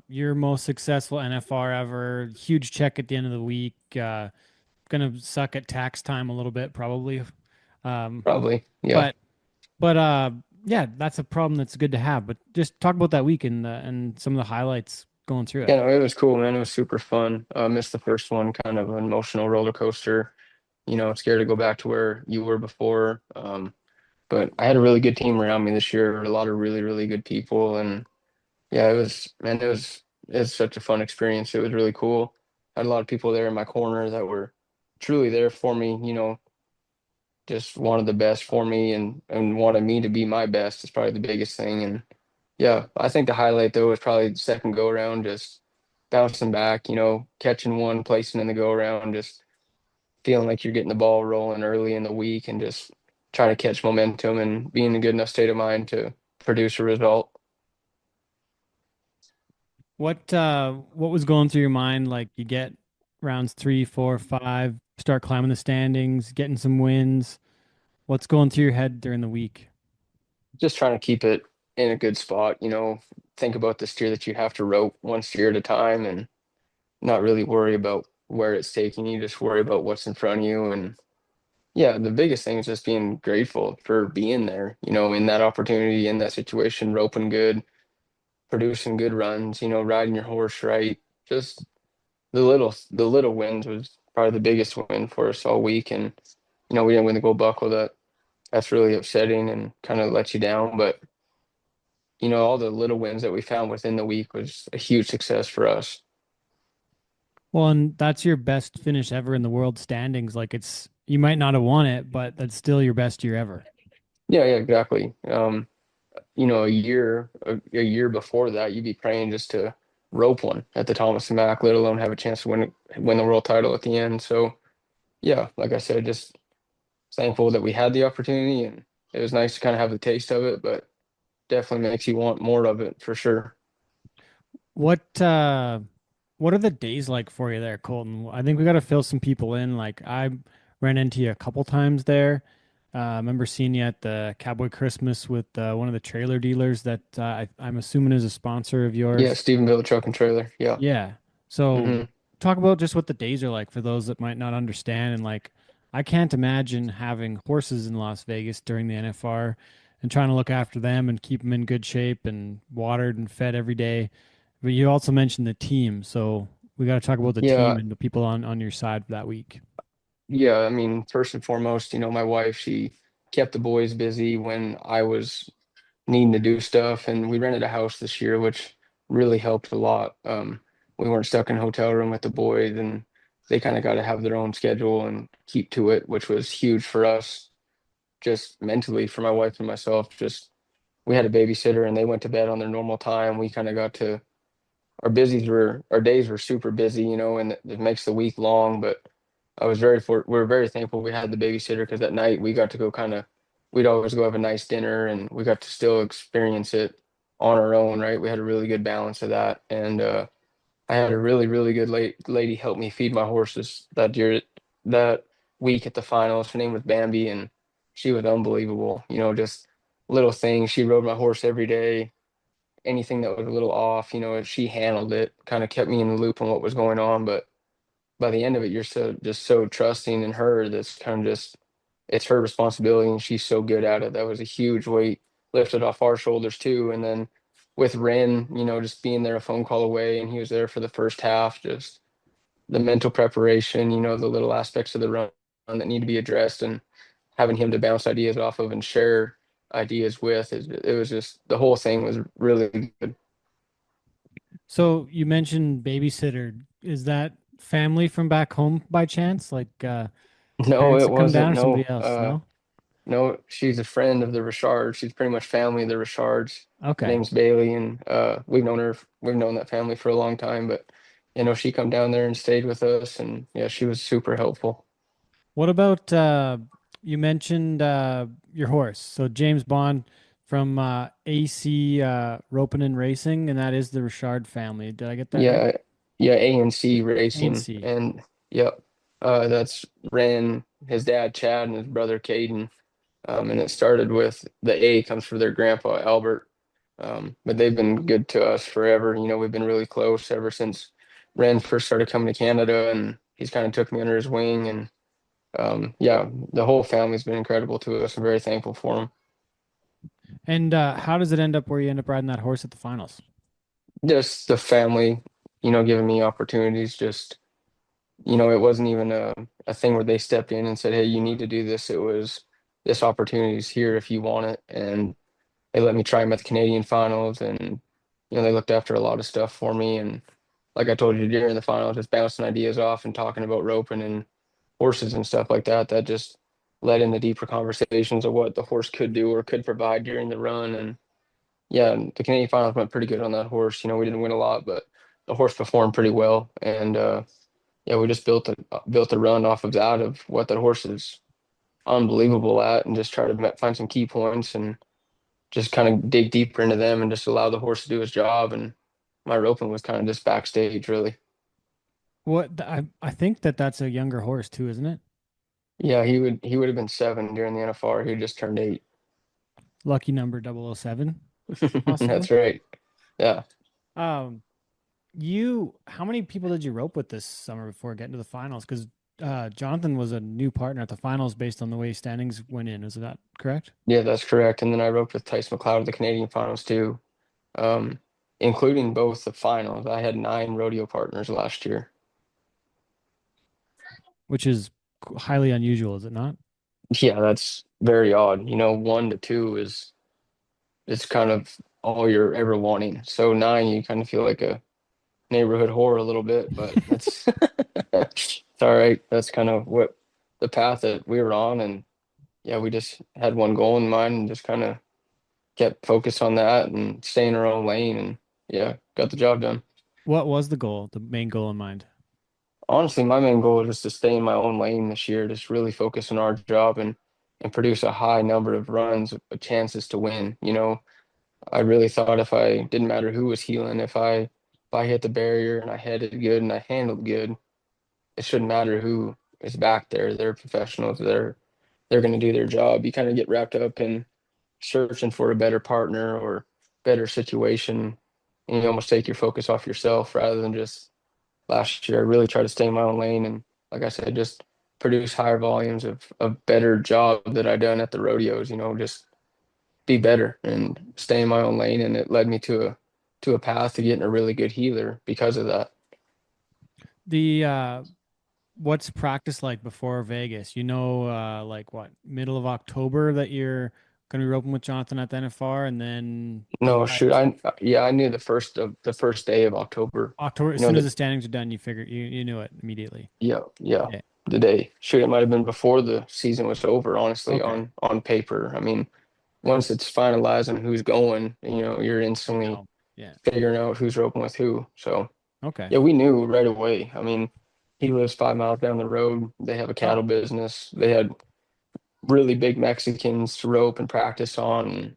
Your most successful NFR ever. Huge check at the end of the week. Gonna suck at tax time a little bit probably. Um, Probably, yeah. but yeah, that's a problem that's good to have. But just talk about that week and some of the highlights going through it. Yeah, no, it was cool, man. It was super fun. Missed the first one, kind of an emotional roller coaster. Scared to go back to where you were before. But I had a really good team around me this year, a lot of really, really good people. And yeah, man, it's such a fun experience. It was really cool. I had a lot of people there in my corner that were truly there for me, just wanted the best for me and wanted me to be my best is probably the biggest thing. And yeah, I think the highlight though was probably the second go around, just bouncing back, catching one, placing in the go around, just feeling like you're getting the ball rolling early in the week and just trying to catch momentum and be in a good enough state of mind to produce a result. What was going through your mind? Like, you get rounds 3, 4, 5, start climbing the standings, getting some wins. What's going through your head during the week? Just trying to keep it in a good spot, think about the steer that you have to rope one steer at a time and not really worry about where it's taking you, just worry about what's in front of you. And yeah, the biggest thing is just being grateful for being there, in that opportunity, in that situation, roping good, producing good runs, riding your horse right. Just the little wins was probably the biggest win for us all week. And, we didn't win the gold buckle. That's really upsetting and kind of lets you down. But, all the little wins that we found within the week was a huge success for us. Well, and that's your best finish ever in the world standings. Like, You might not have won it, but that's still your best year ever. Yeah, yeah, exactly. A year before that, you'd be praying just to rope one at the Thomas and Mack, let alone have a chance to win the world title at the end. So yeah, like I said, just thankful that we had the opportunity, and it was nice to kind of have the taste of it, but definitely makes you want more of it for sure. What uh what are the days like for you there, Colton? I think we got to fill some people in. Like I ran into you a couple times there. I remember seeing you at the Cowboy Christmas with one of the trailer dealers that I'm assuming is a sponsor of Yeah, yours. Stephenville Truck and Trailer. Yeah. Yeah. So Hmm. talk about just what the days are like for those that might not understand. And like, I can't imagine having horses in Las Vegas during the NFR and trying to look after them and keep them in good shape and watered and fed every day. But you also mentioned the team. So we got to talk about the team Yeah, and the people on your side for that week. yeah. I mean, first and foremost, my wife, she kept the boys busy when I was needing to do stuff, and we rented a house this year, which really helped a lot. We weren't stuck in a hotel room with the boys, and they kind of got to have their own schedule and keep to it, which was huge for us, just mentally for my wife and myself. Just we had a babysitter, and they went to bed on their normal time. We kind of got to our days were super busy, and it makes the week long. But we were very thankful we had the babysitter because at night we got to go we'd always go have a nice dinner and we got to still experience it on our own, right? We had a really good balance of that. And I had a really, really good lady help me feed my horses that week at the finals. Her name was Bambi, and she was unbelievable. Just little things. She rode my horse every day. Anything that was a little off, she handled it, kind of kept me in the loop on what was going on. But by the end of it, you're so trusting in her. That's kind of just it's her responsibility, and she's so good at it. That was a huge weight lifted off our shoulders too. And then with Ren, just being there a phone call away, and he was there for the first half, just the mental preparation, the little aspects of the run that need to be addressed, and having him to bounce ideas off of and share ideas with. It was just the whole thing was really good. So you mentioned babysitter. Is that family from back home by chance? Like No, parents it that come down wasn't. or somebody No, else? No? no, she's a friend of the Richards. She's pretty much family of the Richards. Her Okay. name's Bailey, and we've known that family for a long time. But she come down there and stayed with us, and yeah, she was super helpful. What about you mentioned your horse? So James Bond from AC Roping and Racing, and that is the Richard family. Did I get that right? Yeah, yeah, ANC Racing, ANC. and yep, that's Ren, his dad Chad, and his brother Caden. And it started with the A comes for their grandpa Albert. But they've been good to us forever. We've been really close ever since Ren first started coming to Canada, and he's kind of took me under his wing. And yeah, the whole family's been incredible to us. I'm very thankful for them. And how does it end up where you end up riding that horse at the finals? Just the family, giving me opportunities. Just it wasn't even a thing where they stepped in and said, "Hey, you need to do this." It was this opportunity is here if you want it, and they let me try them at the Canadian finals, and they looked after a lot of stuff for me. And like I told you during the finals, just bouncing ideas off and talking about roping and horses and stuff like that. That just led into deeper conversations of what the horse could do or could provide during the run. And yeah, the Canadian finals went pretty good on that horse. We didn't win a lot, but the horse performed pretty well. And yeah, we just built a run off of that of what that horse is unbelievable at, and just try to find some key points and just kind of dig deeper into them and just allow the horse to do his job. And my roping was kind of just backstage, really. I think that's a younger horse too, isn't it? Yeah, he would have been 7 during the NFR. He just turned 8. Lucky number 007, possibly. That's right. Yeah. Um, how many people did you rope with this summer before getting to the finals? Because Jonathan was a new partner at the finals based on the way standings went in. Is that correct? Yeah, that's correct. And then I roped with Tyson McLeod at the Canadian finals too, um, including both the finals. I had 9 rodeo partners last year. Which is highly unusual, is it not? Yeah, that's very odd. 1 to 2 is it's kind of all you're ever wanting. So 9, you kind of feel like a neighborhood whore a little bit, but that's it's all right. That's kind of the path that we were on, and yeah, we just had one goal in mind and just kind of kept focused on that and stay in our own lane, and yeah, got the job done. What was the goal, the main goal in mind? Honestly, my main goal is just to stay in my own lane this year, just really focus on our job and produce a high number of runs, of chances to win. I really thought if I didn't matter who was healing, if I hit the barrier and I headed good and I handled good, it shouldn't matter who is back there. They're professionals. They're going to do their job. You kind of get wrapped up in searching for a better partner or better situation, and you almost take your focus off yourself rather than just last year. I really tried to stay in my own lane and, like I said, just produce higher volumes of better job that I done at the rodeos. Just be better and stay in my own lane, and it led me to a path to getting a really good healer because of that. The what's practice like before Vegas? Like what, middle of October that you're gonna be roping with Jonathan at the NFR, and then you No, got shoot, I knew the first day of October. October. As You know soon as that the standings are done, you knew it immediately. Yeah, yeah. Yeah. The day. Shoot, it might have been before the season was over, honestly, Okay. on paper. I mean, once it's finalized on who's going, you're You instantly know. Yeah. figuring out who's roping with who. So Okay. yeah, we knew right away. I mean, he lives 5 miles down the road. They have a cattle Oh, business. They had really big Mexicans to rope and practice on. And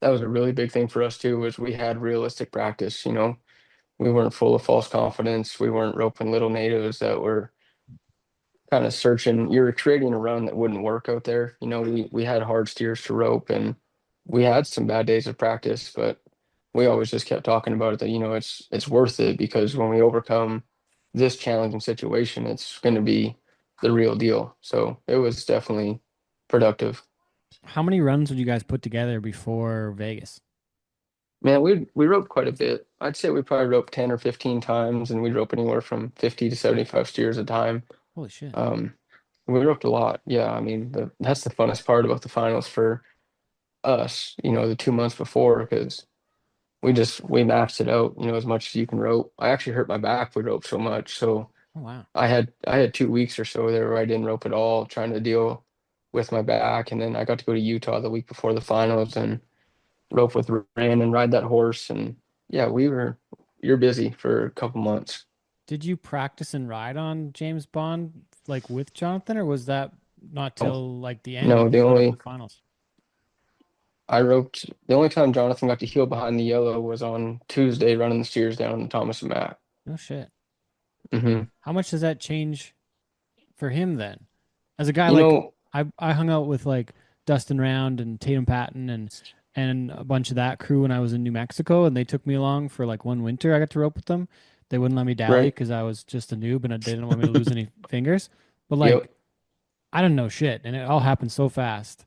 that was a really big thing for us too, was we had realistic practice. We weren't full of false confidence. We weren't roping little natives that were kind of searching. You're creating a run that wouldn't work out there. We had hard steers to rope, and we had some bad days of practice, but we always just kept talking about it that it's worth it, because when we overcome this challenging situation, it's going to be the real deal. So it was definitely productive. how many runs would you guys put together before Vegas? Man, we roped quite a bit. I'd say we probably roped 10 or 15 times, and we'd rope anywhere from 50 to 75 steers a time. Holy shit. Um, we roped a lot. Yeah, I mean, that's the funnest part about the finals for us, the 2 months before, because we maxed it out, as much as you can rope. I actually hurt my back. We roped so much. So Oh wow. I had 2 weeks or so there where I didn't rope at all, trying to deal with my back. And then I got to go to Utah the week before the finals and rope with Rand and ride that horse. And yeah, you're busy for a couple months. Did you practice and ride on James Bond like with Jonathan, or was that not Oh, till like the end? You no, the just showed up at only the finals. I roped the only time Jonathan got to heel behind the yellow was on Tuesday running the steers down the Thomas and Mack. No shit. Hmm. How much does that change for him then? As a guy You like know, I hung out with like Dustin Round and Tatum Patton and a bunch of that crew when I was in New Mexico, and they took me along for like one winter. I got to rope with them. They wouldn't let me dally right? because I was just a noob and they didn't want me to lose any fingers. But like Yep. I didn't know shit, and it all happened so fast.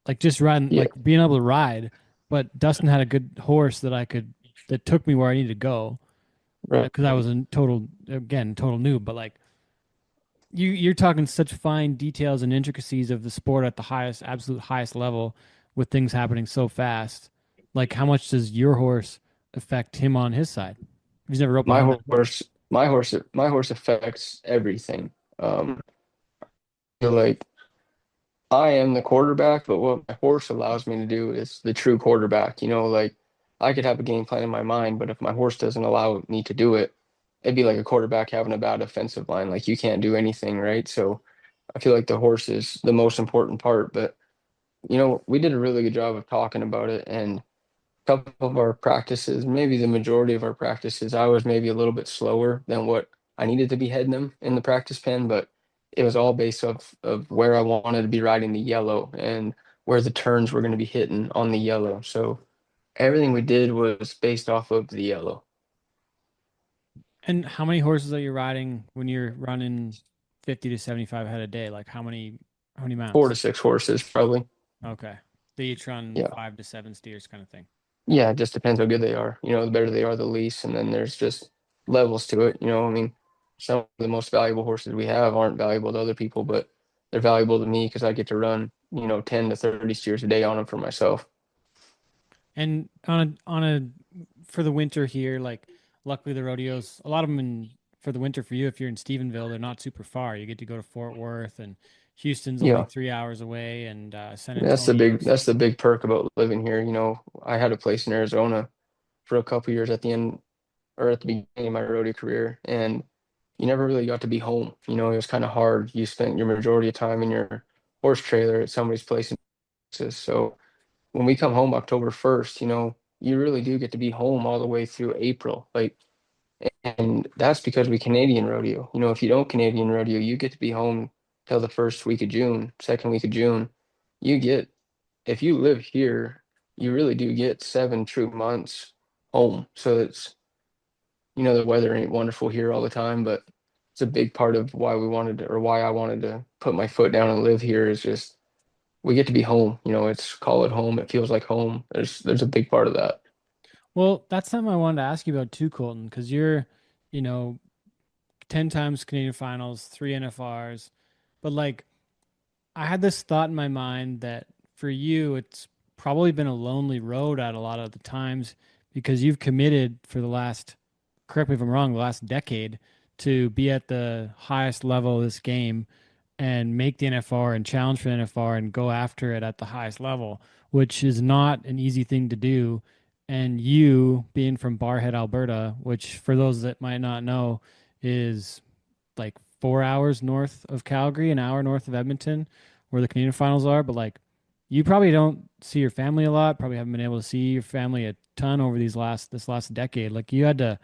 Like just riding, Yeah. like being able to ride. But Dustin had a good horse that took me where I needed to go Right. because I was a total noob. But like you're talking such fine details and intricacies of the sport at the absolute highest level, with things happening so fast. Like how much does your horse affect him on his side? He's never roped My behind that horse. horse affects everything. I feel like I am the quarterback, but what my horse allows me to do is the true quarterback. Like I could have a game plan in my mind, but if my horse doesn't allow me to do it, it'd be like a quarterback having a bad offensive line. Like you can't do anything, right? So I feel like the horse is the most important part. But we did a really good job of talking about it, and couple of our practices, maybe the majority of our practices, I was maybe a little bit slower than what I needed to be heading them in the practice pen, but it was all based off of where I wanted to be riding the yellow and where the turns were going to be hitting on the yellow. So everything we did was based off of the yellow. And how many horses are you riding when you're running 50 to 75 head a day? Like how many Four mounts? to six horses, probably. Okay. They each run Yeah. 5 to 7 steers kind of thing. Yeah, it just depends how good they are. The better they are, the least. And then there's just levels to it. I mean, some of the most valuable horses we have aren't valuable to other people, but they're valuable to me because I get to run, 10 to 30 steers a day on them for myself. And on a for the winter here, like luckily the rodeos, a lot of them in for the winter for you, if you're in Stephenville, they're not super far. You get to go to Fort Worth, and Houston's only Yeah, 3 hours away, and San Antonio's. that's the big perk about living here. You know, I had a place in Arizona for a couple years at the end or at the beginning of my rodeo career, and you never really got to be home. You know, it was kind of hard. You spent your majority of time in your horse trailer at somebody's place in Texas. So when we come home October 1st, you know, you really do get to be home all the way through April. Like, and that's because we Canadian rodeo. You know, if you don't Canadian rodeo, you get to be home till the first week of June, second week of June. You get, if you live here, you really do get 7 true months home. So it's, you know, the weather ain't wonderful here all the time, but it's a big part of why we wanted to, or why I wanted to put my foot down and live here is just we get to be home. You know, it's call it home. It feels like home. There's a big part of that. Well, that's something I wanted to ask you about too, Colton, because you're, you know, 10 times Canadian finals, three NFRs, but like I had this thought in my mind that for you, it's probably been a lonely road at a lot of the times because you've committed for the last, correct me if I'm wrong, the last decade to be at the highest level of this game and make the NFR and challenge for the NFR and go after it at the highest level, which is not an easy thing to do. And you being from Barrhead, Alberta, which for those that might not know is like 4 hours north of Calgary, an hour north of Edmonton, where the Canadian finals are. But like, you probably don't see your family a lot. Probably haven't been able to see your family a ton over this last decade. Like, you had to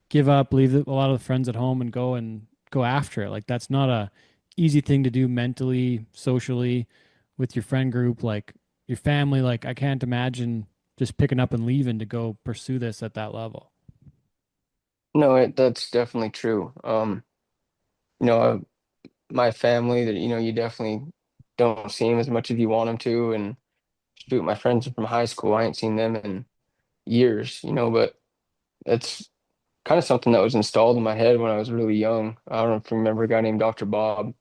give up, leave a lot of the friends at home, and go after it. Like, that's not a easy thing to do mentally, socially, with your friend group, like your family. Like, I can't imagine just picking up and leaving to go pursue this at that level. No, that's definitely true. You know, my family that, you know, you definitely don't see them as much as you want them to. And shoot, my friends from high school, I ain't seen them in years, you know, but it's kind of something that was installed in my head when I was really young. I don't know if you remember a guy named Dr. Bob.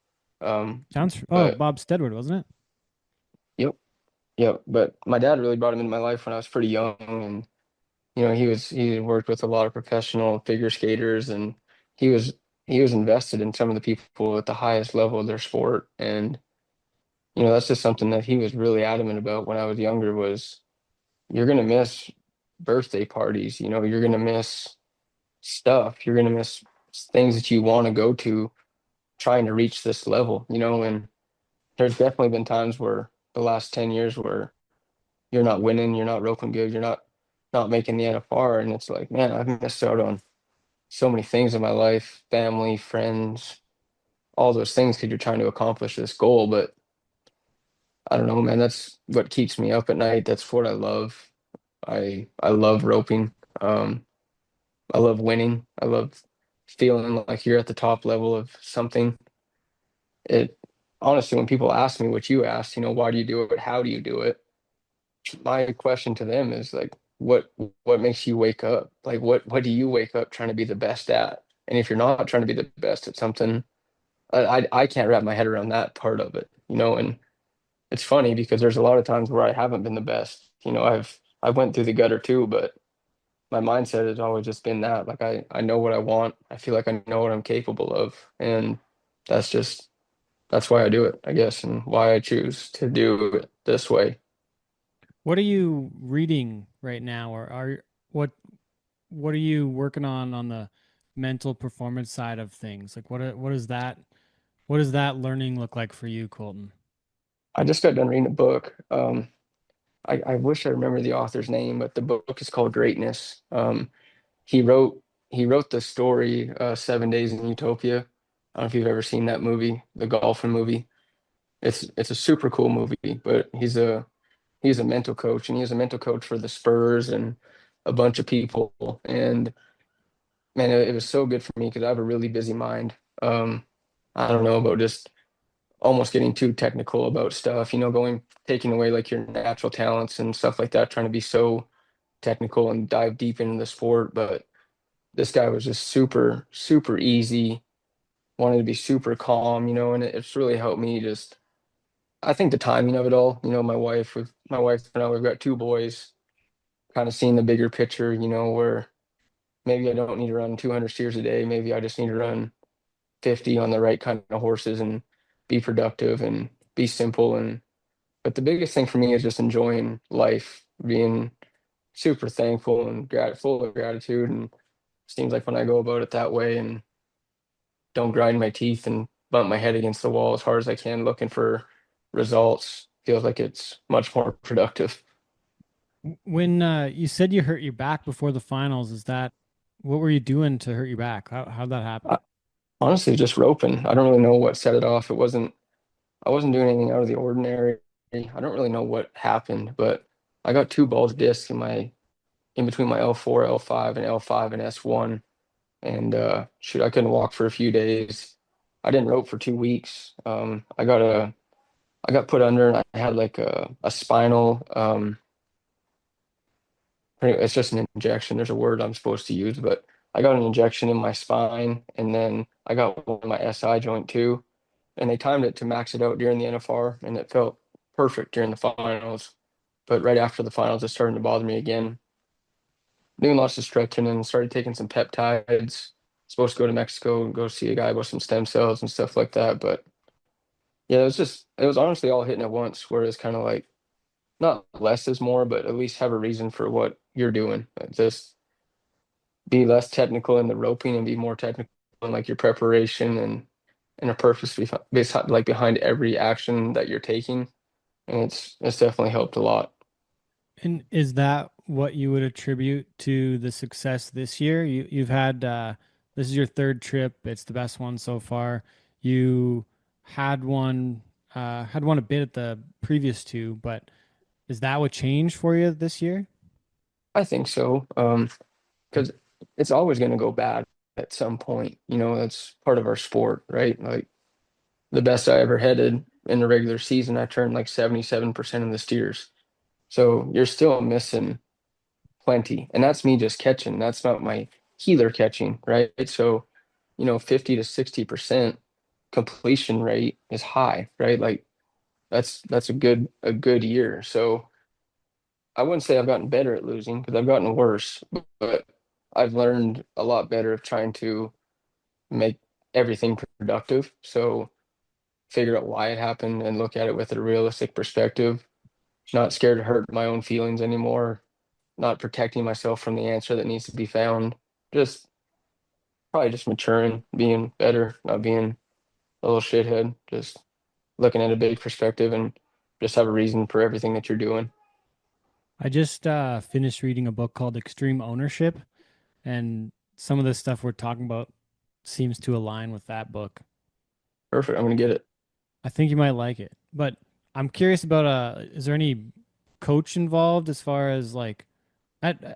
Sounds, oh, But Bob Stedward, wasn't it? yep, yep. But my dad really brought him into my life when I was pretty young, and you know, he worked with a lot of professional figure skaters, and he was he was invested in some of the people at the highest level of their sport. And you know, that's just something that he was really adamant about when I was younger was you're gonna miss birthday parties, you know, you're gonna miss stuff, you're gonna miss things that you want to go to trying to reach this level, you know. And there's definitely been times where the last 10 years where you're not winning, you're not roping good, you're not making the NFR, and it's like, man, I've missed out on so many things in my life, family, friends, all those things because you're trying to accomplish this goal. But I don't know, man, that's what keeps me up at night. That's what I love. I love roping. Um, I love winning. I love feeling like you're at the top level of something. It honestly, when people ask me what you asked, you know, why do you do it? How do you do it? My question to them is like, what makes you wake up? Like, what do you wake up trying to be the best at? And if you're not trying to be the best at something, I can't wrap my head around that part of it, you know. And it's funny because there's a lot of times where I haven't been the best. You know, I went through the gutter too, but my mindset has always just been that. Like I know what I want. I feel like I know what I'm capable of, and that's just that's why I do it, I guess, and why I choose to do it this way. What are you reading right now, or what what are you working on the mental performance side of things? Like, what does that learning look like for you, Colton? I just got done reading a book. I wish I remember the author's name, but the book is called Greatness. He wrote he wrote the story 7 Days in Utopia. I don't know if you've ever seen that movie, the golfing movie. It's a super cool movie, but he's a mental coach, and he's a mental coach for the Spurs and a bunch of people. And man, it was so good for me because I have a really busy mind. I don't know about just almost getting too technical about stuff, you know, taking away like your natural talents and stuff like that, trying to be so technical and dive deep into the sport. But this guy was just super, super easy, wanted to be super calm, you know, and it's really helped me just I think the timing of it all, you know, with my wife and I, we've got two boys, kind of seeing the bigger picture, you know, where maybe I don't need to run 200 steers a day. Maybe I just need to run 50 on the right kind of horses and be productive and be simple. And but the biggest thing for me is just enjoying life, being super thankful and full of gratitude. And seems like when I go about it that way and don't grind my teeth and bump my head against the wall as hard as I can looking for results, feels like it's much more productive. When you said you hurt your back before the finals, is that what were you doing to hurt your back? How'd that happen? I, honestly, just roping. I don't really know what set it off. I wasn't doing anything out of the ordinary. I don't really know what happened, but I got two bulge discs in between my L4, L5, and L5 and S1. And shoot, I couldn't walk for a few days. I didn't rope for 2 weeks. I got put under and I had like a spinal it's just an injection. There's a word I'm supposed to use, but I got an injection in my spine and then I got one in my SI joint too. And they timed it to max it out during the NFR and it felt perfect during the finals. But right after the finals, it's starting to bother me again. Doing lots of stretching and started taking some peptides. Supposed to go to Mexico and go see a guy with some stem cells and stuff like that. But yeah, it was honestly all hitting at once, where it's kind of like not less is more, but at least have a reason for what you're doing. Just be less technical in the roping and be more technical in like your preparation and a purpose behind every action that you're taking. And it's definitely helped a lot. And is that what you would attribute to the success this year? You've had this is your third trip. It's the best one so far. You had one a bit at the previous two, but is that what changed for you this year? I think so. Because it's always going to go bad at some point. You know, that's part of our sport, right? Like the best I ever headed in the regular season, I turned like 77% of the steers. So you're still missing plenty. And that's me just catching. That's not my healer catching, right? So, 50 to 60% completion rate is high, right? Like that's a good year. So I wouldn't say I've gotten better at losing because I've gotten worse, but I've learned a lot better of trying to make everything productive. So figure out why it happened and look at it with a realistic perspective. Not scared to hurt my own feelings anymore. Not protecting myself from the answer that needs to be found. Just probably just maturing, being better, not being a little shithead. Just looking at a big perspective and just have a reason for everything that you're doing. I just finished reading a book called Extreme Ownership, and some of the stuff we're talking about seems to align with that book. Perfect. I'm gonna get it. I think you might like it. But I'm curious about is there any coach involved as far as like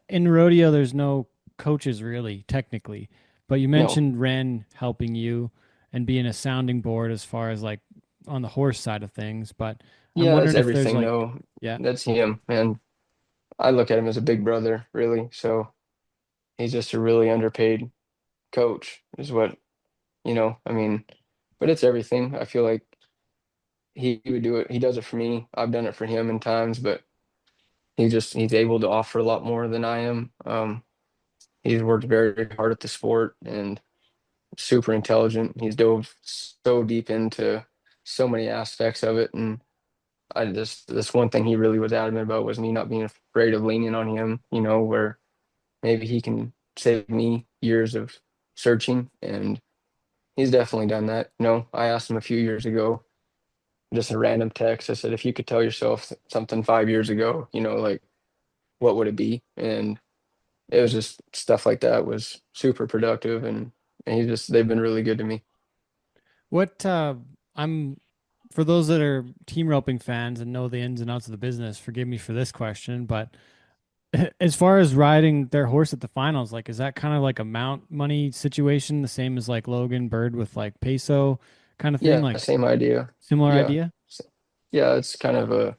in rodeo there's no coaches really technically. But you No. mentioned Ren helping you and being a sounding board as far as like on the horse side of things, but I'm Yeah, that's wondering if there's everything. like No, yeah. that's him. And I look at him as a big brother, really. So he's just a really underpaid coach, is what, I mean, but it's everything. I feel like he would do it. He does it for me. I've done it for him in times, but he's able to offer a lot more than I am. He's worked very hard at the sport and super intelligent. He's dove so deep into so many aspects of it. And this one thing he really was adamant about was me not being afraid of leaning on him, where maybe he can save me years of searching. And he's definitely done that. I asked him a few years ago, just a random text. I said, if you could tell yourself something 5 years ago, like what would it be? And it was just stuff like that was super productive and they've been really good to me. What I'm for those that are team roping fans and know the ins and outs of the business, forgive me for this question, but as far as riding their horse at the finals, like is that kind of like a mount money situation, the same as like Logan Bird with like peso kind of thing, Yeah, like same idea. similar Yeah. idea? Yeah, it's kind of a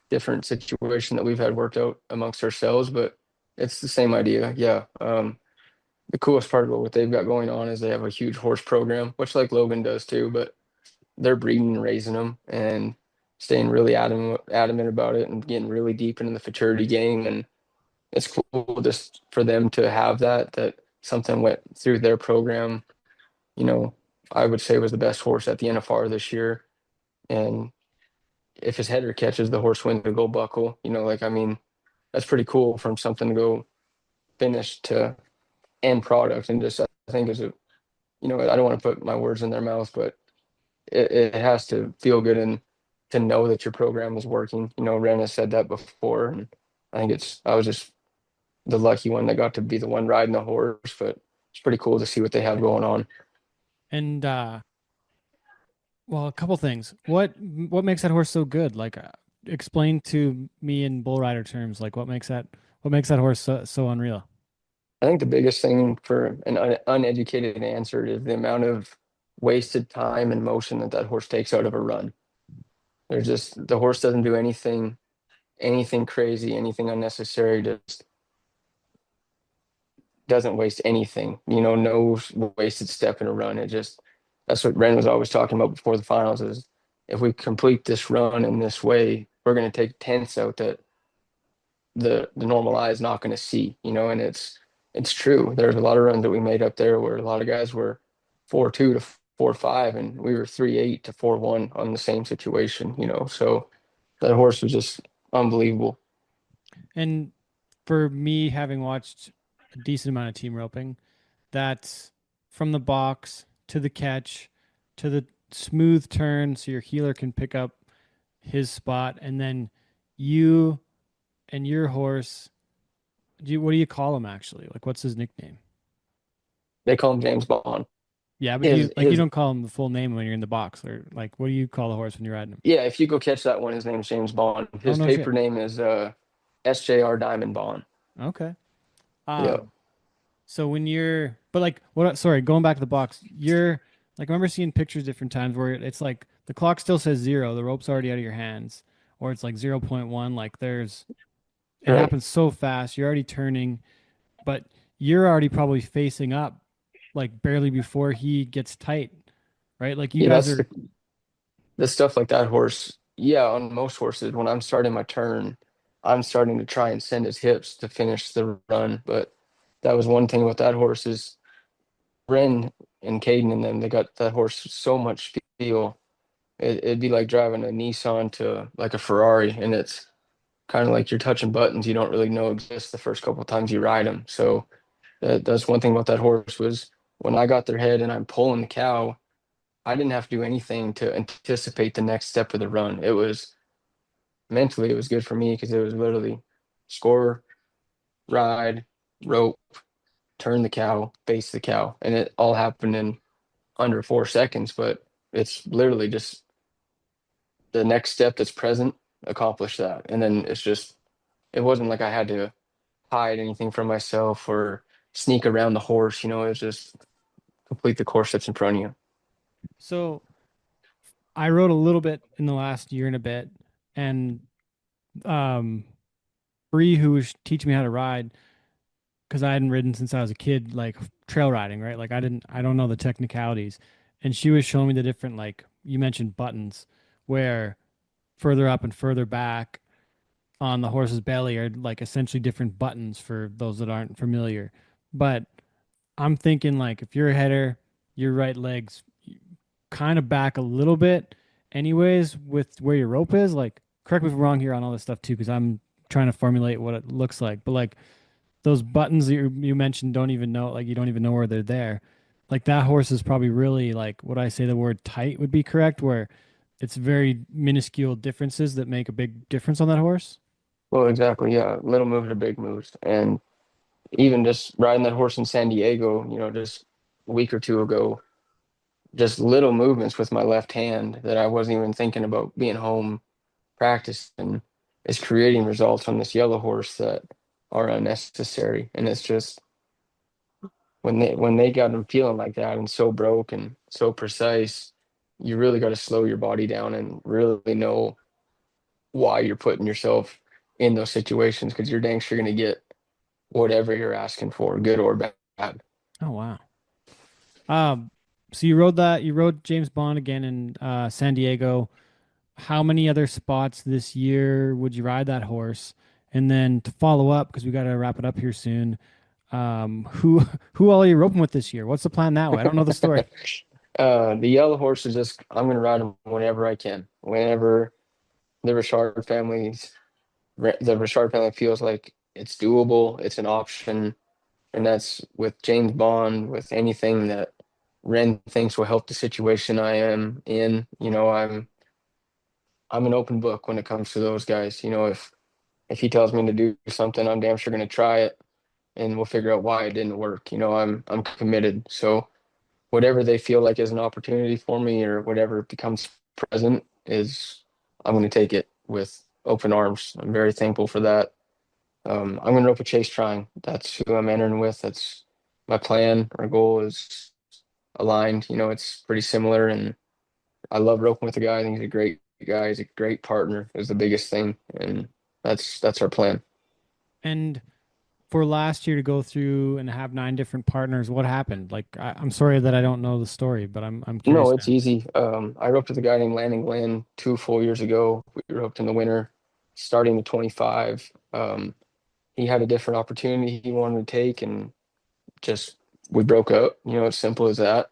different situation that we've had worked out amongst ourselves, but it's the same idea. Yeah. The coolest part about what they've got going on is they have a huge horse program, which like Logan does too, but they're breeding and raising them and staying really adamant about it and getting really deep into the futurity game. And it's cool just for them to have that something went through their program. You know, I would say was the best horse at the NFR this year. And if his header catches, the horse wins the gold buckle. You know, like I mean, that's pretty cool from something to go finish to end product. And just I think is a I don't want to put my words in their mouth, but it has to feel good and to know that your program is working. You know, Ren has said that before, and I think I was just the lucky one that got to be the one riding the horse, but it's pretty cool to see what they have going on. And well, a couple things. What makes that horse so good? Like, explain to me in bull rider terms, like what makes that horse so unreal? I think the biggest thing for an uneducated answer is the amount of wasted time and motion that horse takes out of a run. There's just the horse doesn't do anything crazy, anything unnecessary, just doesn't waste anything. You know, no wasted step in a run. It just that's what Ren was always talking about before the finals is if we complete this run in this way, we're going to take tenths out that the normal eye is not going to see, you know, and it's true. There's a lot of runs that we made up there where a lot of guys were 4-2 to 4-5 and we were 3-8 to 4-1 on the same situation, you know. So that horse was just unbelievable. And for me, having watched a decent amount of team roping, that's from the box to the catch to the smooth turn so your healer can pick up his spot, and then you and your horse. What do you call him actually? Like, what's his nickname? They call him James Bond. Yeah, but you His don't call him the full name when you're in the box, or like what do you call the horse when you're riding him? Yeah, if you go catch that one, his name's James Bond. Oh His no paper shit. name is SJR Diamond Bond. Okay. Yeah. Um, so when you're, but like, what? Sorry, going back to the box, you're like, I remember seeing pictures different times where it's like the clock still says zero, the rope's already out of your hands, or it's like 0.1. Like it Right. happens so fast. You're already turning, but you're already probably facing up, like barely before he gets tight, right? Like you Yeah, guys that's are, the stuff like that horse. Yeah, on most horses, when I'm starting my turn, I'm starting to try and send his hips to finish the run. But that was one thing with that horse is Ren and Caden and them, they got that horse so much feel. It'd be like driving a Nissan to like a Ferrari, and it's kind of like you're touching buttons you don't really know exist the first couple of times you ride them. So that's one thing about that horse was when I got their head and I'm pulling the cow, I didn't have to do anything to anticipate the next step of the run. It was mentally, it was good for me because it was literally score, ride, rope, turn the cow, face the cow, and it all happened in under 4 seconds. But it's literally just the next step that's present, accomplish that, and then it's just it wasn't like I had to hide anything from myself or sneak around the horse. You know, it was just complete the course that's in front of you. so I rode a little bit in the last year and a bit, and um, Bree, who was teaching me how to ride, because I hadn't ridden since I was a kid, like trail riding, right? Like I don't know the technicalities. And she was showing me the different, like you mentioned buttons, where further up and further back on the horse's belly are like essentially different buttons for those that aren't familiar. But I'm thinking like if you're a header, your right leg's kind of back a little bit anyways with where your rope is. Like correct me if I'm wrong here on all this stuff too, because I'm trying to formulate what it looks like. But like those buttons that you mentioned don't even know, like you don't even know where they're there. Like that horse is probably really like, would I say the word tight would be correct, where it's very minuscule differences that make a big difference on that horse? Well, exactly. Yeah, little moves are big moves, and even just riding that horse in San Diego, just a week or two ago, just little movements with my left hand that I wasn't even thinking about being home practicing is creating results on this yellow horse that are unnecessary. And it's just when they got him feeling like that and so broke and so precise, you really got to slow your body down and really know why you're putting yourself in those situations because you're dang sure going to get whatever you're asking for, good or bad. Oh wow. Um, so you rode James Bond again in San Diego. How many other spots this year would you ride that horse? And then to follow up, because we got to wrap it up here soon. Who who all are you roping with this year? What's the plan that way? I don't know the story. The yellow horse is just I'm gonna ride him whenever I can. Whenever the Richard families the Richard family feels like it's doable, it's an option, and that's with James Bond, with anything that Ren thinks will help the situation I am in. I'm an open book when it comes to those guys. If he tells me to do something, I'm damn sure gonna try it, and we'll figure out why it didn't work. I'm committed. So whatever they feel like is an opportunity for me or whatever becomes present is I'm going to take it with open arms. I'm very thankful for that. I'm going to rope a Chase trying. That's who I'm entering with. That's my plan. Our goal is aligned. It's pretty similar, and I love roping with the guy. I think he's a great guy. He's a great partner. Is the biggest thing, and that's our plan. And for last year to go through and have 9 different partners, what happened? Like, I'm sorry that I don't know the story, but I'm No, curious it's now. easy. I roped with a guy named Landon Glenn 2 full years ago. We roped in the winter, starting the 25. He had a different opportunity he wanted to take, and just we broke up. As simple as that.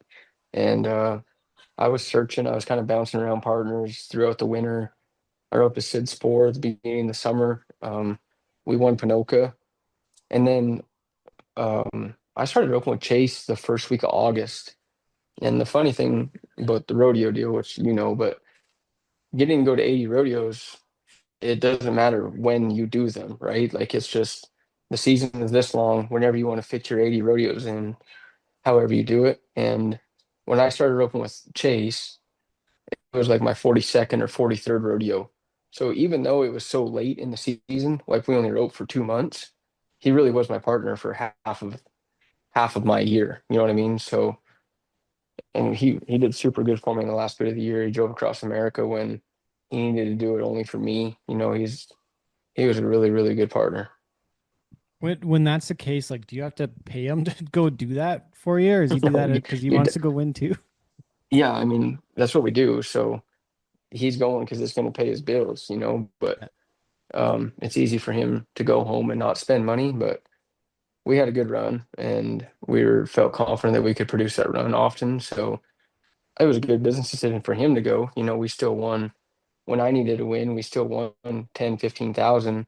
And I was searching. I was kind of bouncing around partners throughout the winter. I roped a Sid Spore at the beginning of the summer. We won Panoka, and then I started roping with Chase the first week of August. And the funny thing about the rodeo deal, which but getting to go to 80 rodeos, it doesn't matter when you do them, right? Like it's just the season is this long, whenever you want to fit your 80 rodeos in, however you do it. And when I started roping with Chase, it was like my 42nd or 43rd rodeo. So even though it was so late in the season, like we only roped for 2 months, he really was my partner for half of my year. You know what I mean? So and he did super good for me in the last bit of the year. He drove across America when he needed to do it only for me. He was a really, really good partner. When that's the case, like, do you have to pay him to go do that for you, or does he do No, that because he you, wants to go win too? yeah, I mean, that's what we do. So he's going because it's going to pay his bills. But it's easy for him to go home and not spend money. But we had a good run, and felt confident that we could produce that run often. So it was a good business decision for him to go. We still won when I needed to win. We still won 10, 15,000.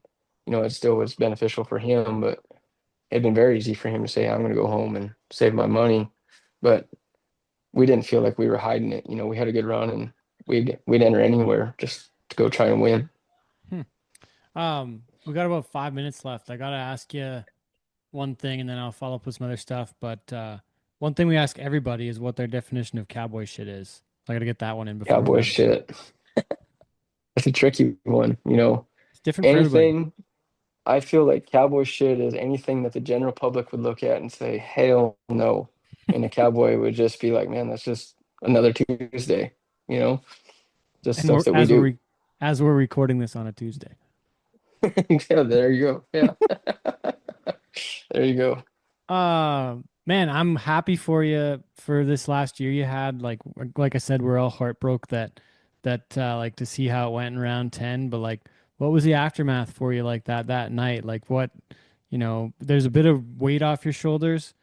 It still was beneficial for him, but it'd been very easy for him to say, I'm going to go home and save my money. But we didn't feel like we were hiding it. We had a good run, and we'd enter anywhere just to go try and win. Hmm. We got about 5 minutes left. I gotta ask you one thing, and then I'll follow up with some other stuff. But one thing we ask everybody is what their definition of cowboy shit is. So I gotta get that one in before we Cowboy wrap it up. shit. That's a tricky one. It's different for everybody. Anything, I feel like cowboy shit is anything that the general public would look at and say, hell no. And a cowboy would just be like, man, that's just another Tuesday, you know, just And we're stuff that we do. as we're recording this on a Tuesday. Yeah, there you go. Yeah, there you go. Man, I'm happy for you for this last year you had. Like I said, we're all heartbroken that like to see how it went in round 10, but like what was the aftermath for you like that night? Like what, there's a bit of weight off your shoulders.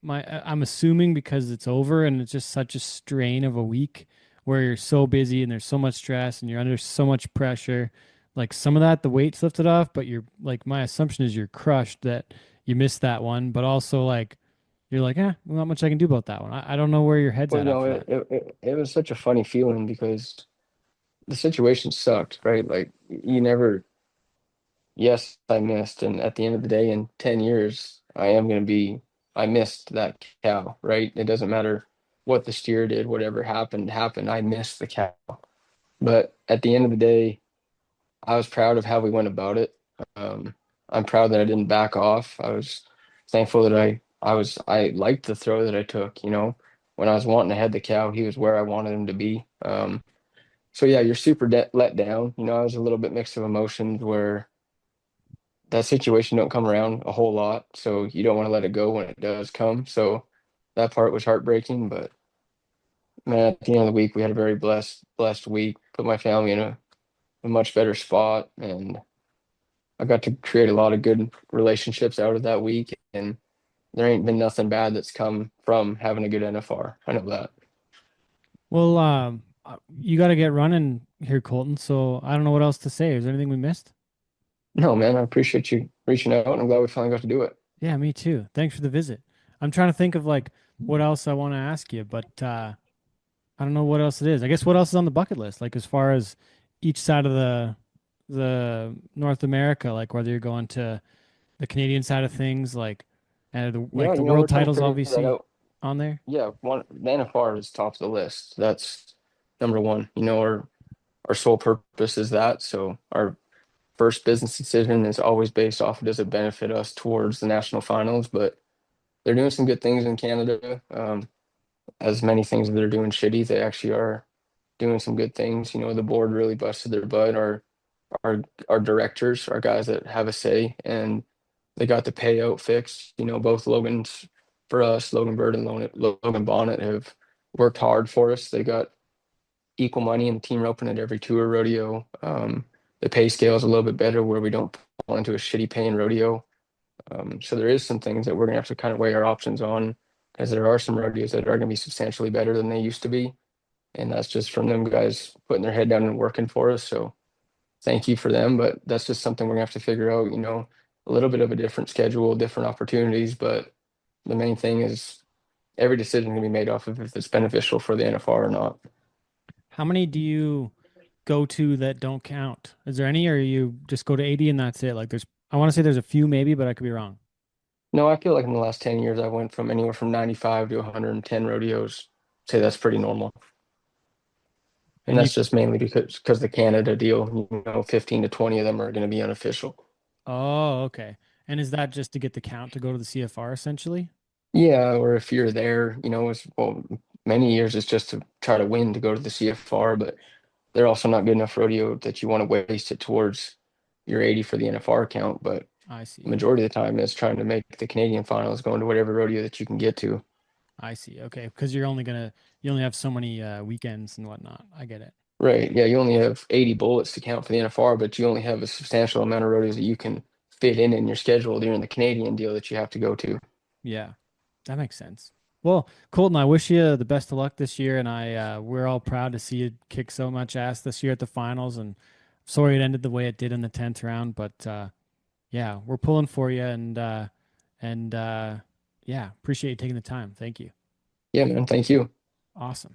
I'm assuming because it's over and it's just such a strain of a week where you're so busy and there's so much stress and you're under so much pressure. Like some of that the weight's lifted off, but you're like my assumption is you're crushed that you missed that one, but also like you're like, well, not much I can do about that one. I don't know where your head's Well, at after that. it was such a funny feeling because the situation sucked, right? Like you never, yes, I missed. And at the end of the day, in 10 years, I missed that cow, right? It doesn't matter what the steer did, whatever happened. I missed the cow. But at the end of the day, I was proud of how we went about it. Um, I'm proud that I didn't back off. I was thankful that I liked the throw that I took. When I was wanting to head the cow, he was where I wanted him to be. So yeah, you're super let down. I was a little bit mixed of emotions where that situation don't come around a whole lot, so you don't want to let it go when it does come. So that part was heartbreaking, but man, at the end of the week, we had a very blessed week. Put my family in a much better spot, and I got to create a lot of good relationships out of that week, and there ain't been nothing bad that's come from having a good NFR. I know that. Well, you got to get running here, Colton. So I don't know what else to say. Is there anything we missed? No, man, I appreciate you reaching out, and I'm glad we finally got to do it. Yeah, me too. Thanks for the visit. I'm trying to think of like what else I want to ask you, but I don't know what else it is. I guess what else is on the bucket list? Like as far as each side of the North America, like whether you're going to the Canadian side of things, Yeah, like the we're world trying to titles figure that obviously out. on there. Yeah, the NFR is top of the list. That's number one. Our sole purpose is that. So our first business decision is always based off of does it benefit us towards the national finals, but they're doing some good things in Canada. As many things that they're doing shitty, they actually are doing some good things. The board really busted their butt. Our our directors are guys that have a say, and they got the payout fixed. Both Logan's for us, Logan Bird and Logan Bonnet have worked hard for us. They got equal money in the team roping at every tour rodeo. The pay scale is a little bit better where we don't fall into a shitty paying rodeo. So there is some things that we're gonna have to kind of weigh our options on, because there are some rodeos that are gonna be substantially better than they used to be, and that's just from them guys putting their head down and working for us. So thank you for them, but that's just something we're gonna have to figure out. A little bit of a different schedule, different opportunities, but the main thing is every decision can be made off of if it's beneficial for the NFR or not. How many do you go to that don't count? Is there any, or you just go to 80 and that's it? Like I want to say there's a few maybe, but I could be wrong. No, I feel like in the last 10 years, I went from anywhere from 95 to 110 rodeos. Say that's pretty normal. And And you, that's just mainly because the Canada deal, 15 to 20 of them are going to be unofficial. oh, okay. And is that just to get the count to go to the CFR essentially? Yeah, or if you're there, many years it's just to try to win to go to the CFR, but they're also not good enough rodeo that you want to waste it towards your 80 for the NFR count. But I see. majority of the time, it's trying to make the Canadian finals, going to whatever rodeo that you can get to. I see. Okay, because you only have so many weekends and whatnot. I get it. Right. Yeah, you only have 80 bullets to count for the NFR, but you only have a substantial amount of rodeos that you can fit in your schedule during the Canadian deal that you have to go to. Yeah, that makes sense. Well, Colton, I wish you the best of luck this year, and we're all proud to see you kick so much ass this year at the finals. And sorry it ended the way it did in the 10th round, but yeah, we're pulling for you, and yeah, appreciate you taking the time. Thank you. Yeah, man. Thank you. Awesome.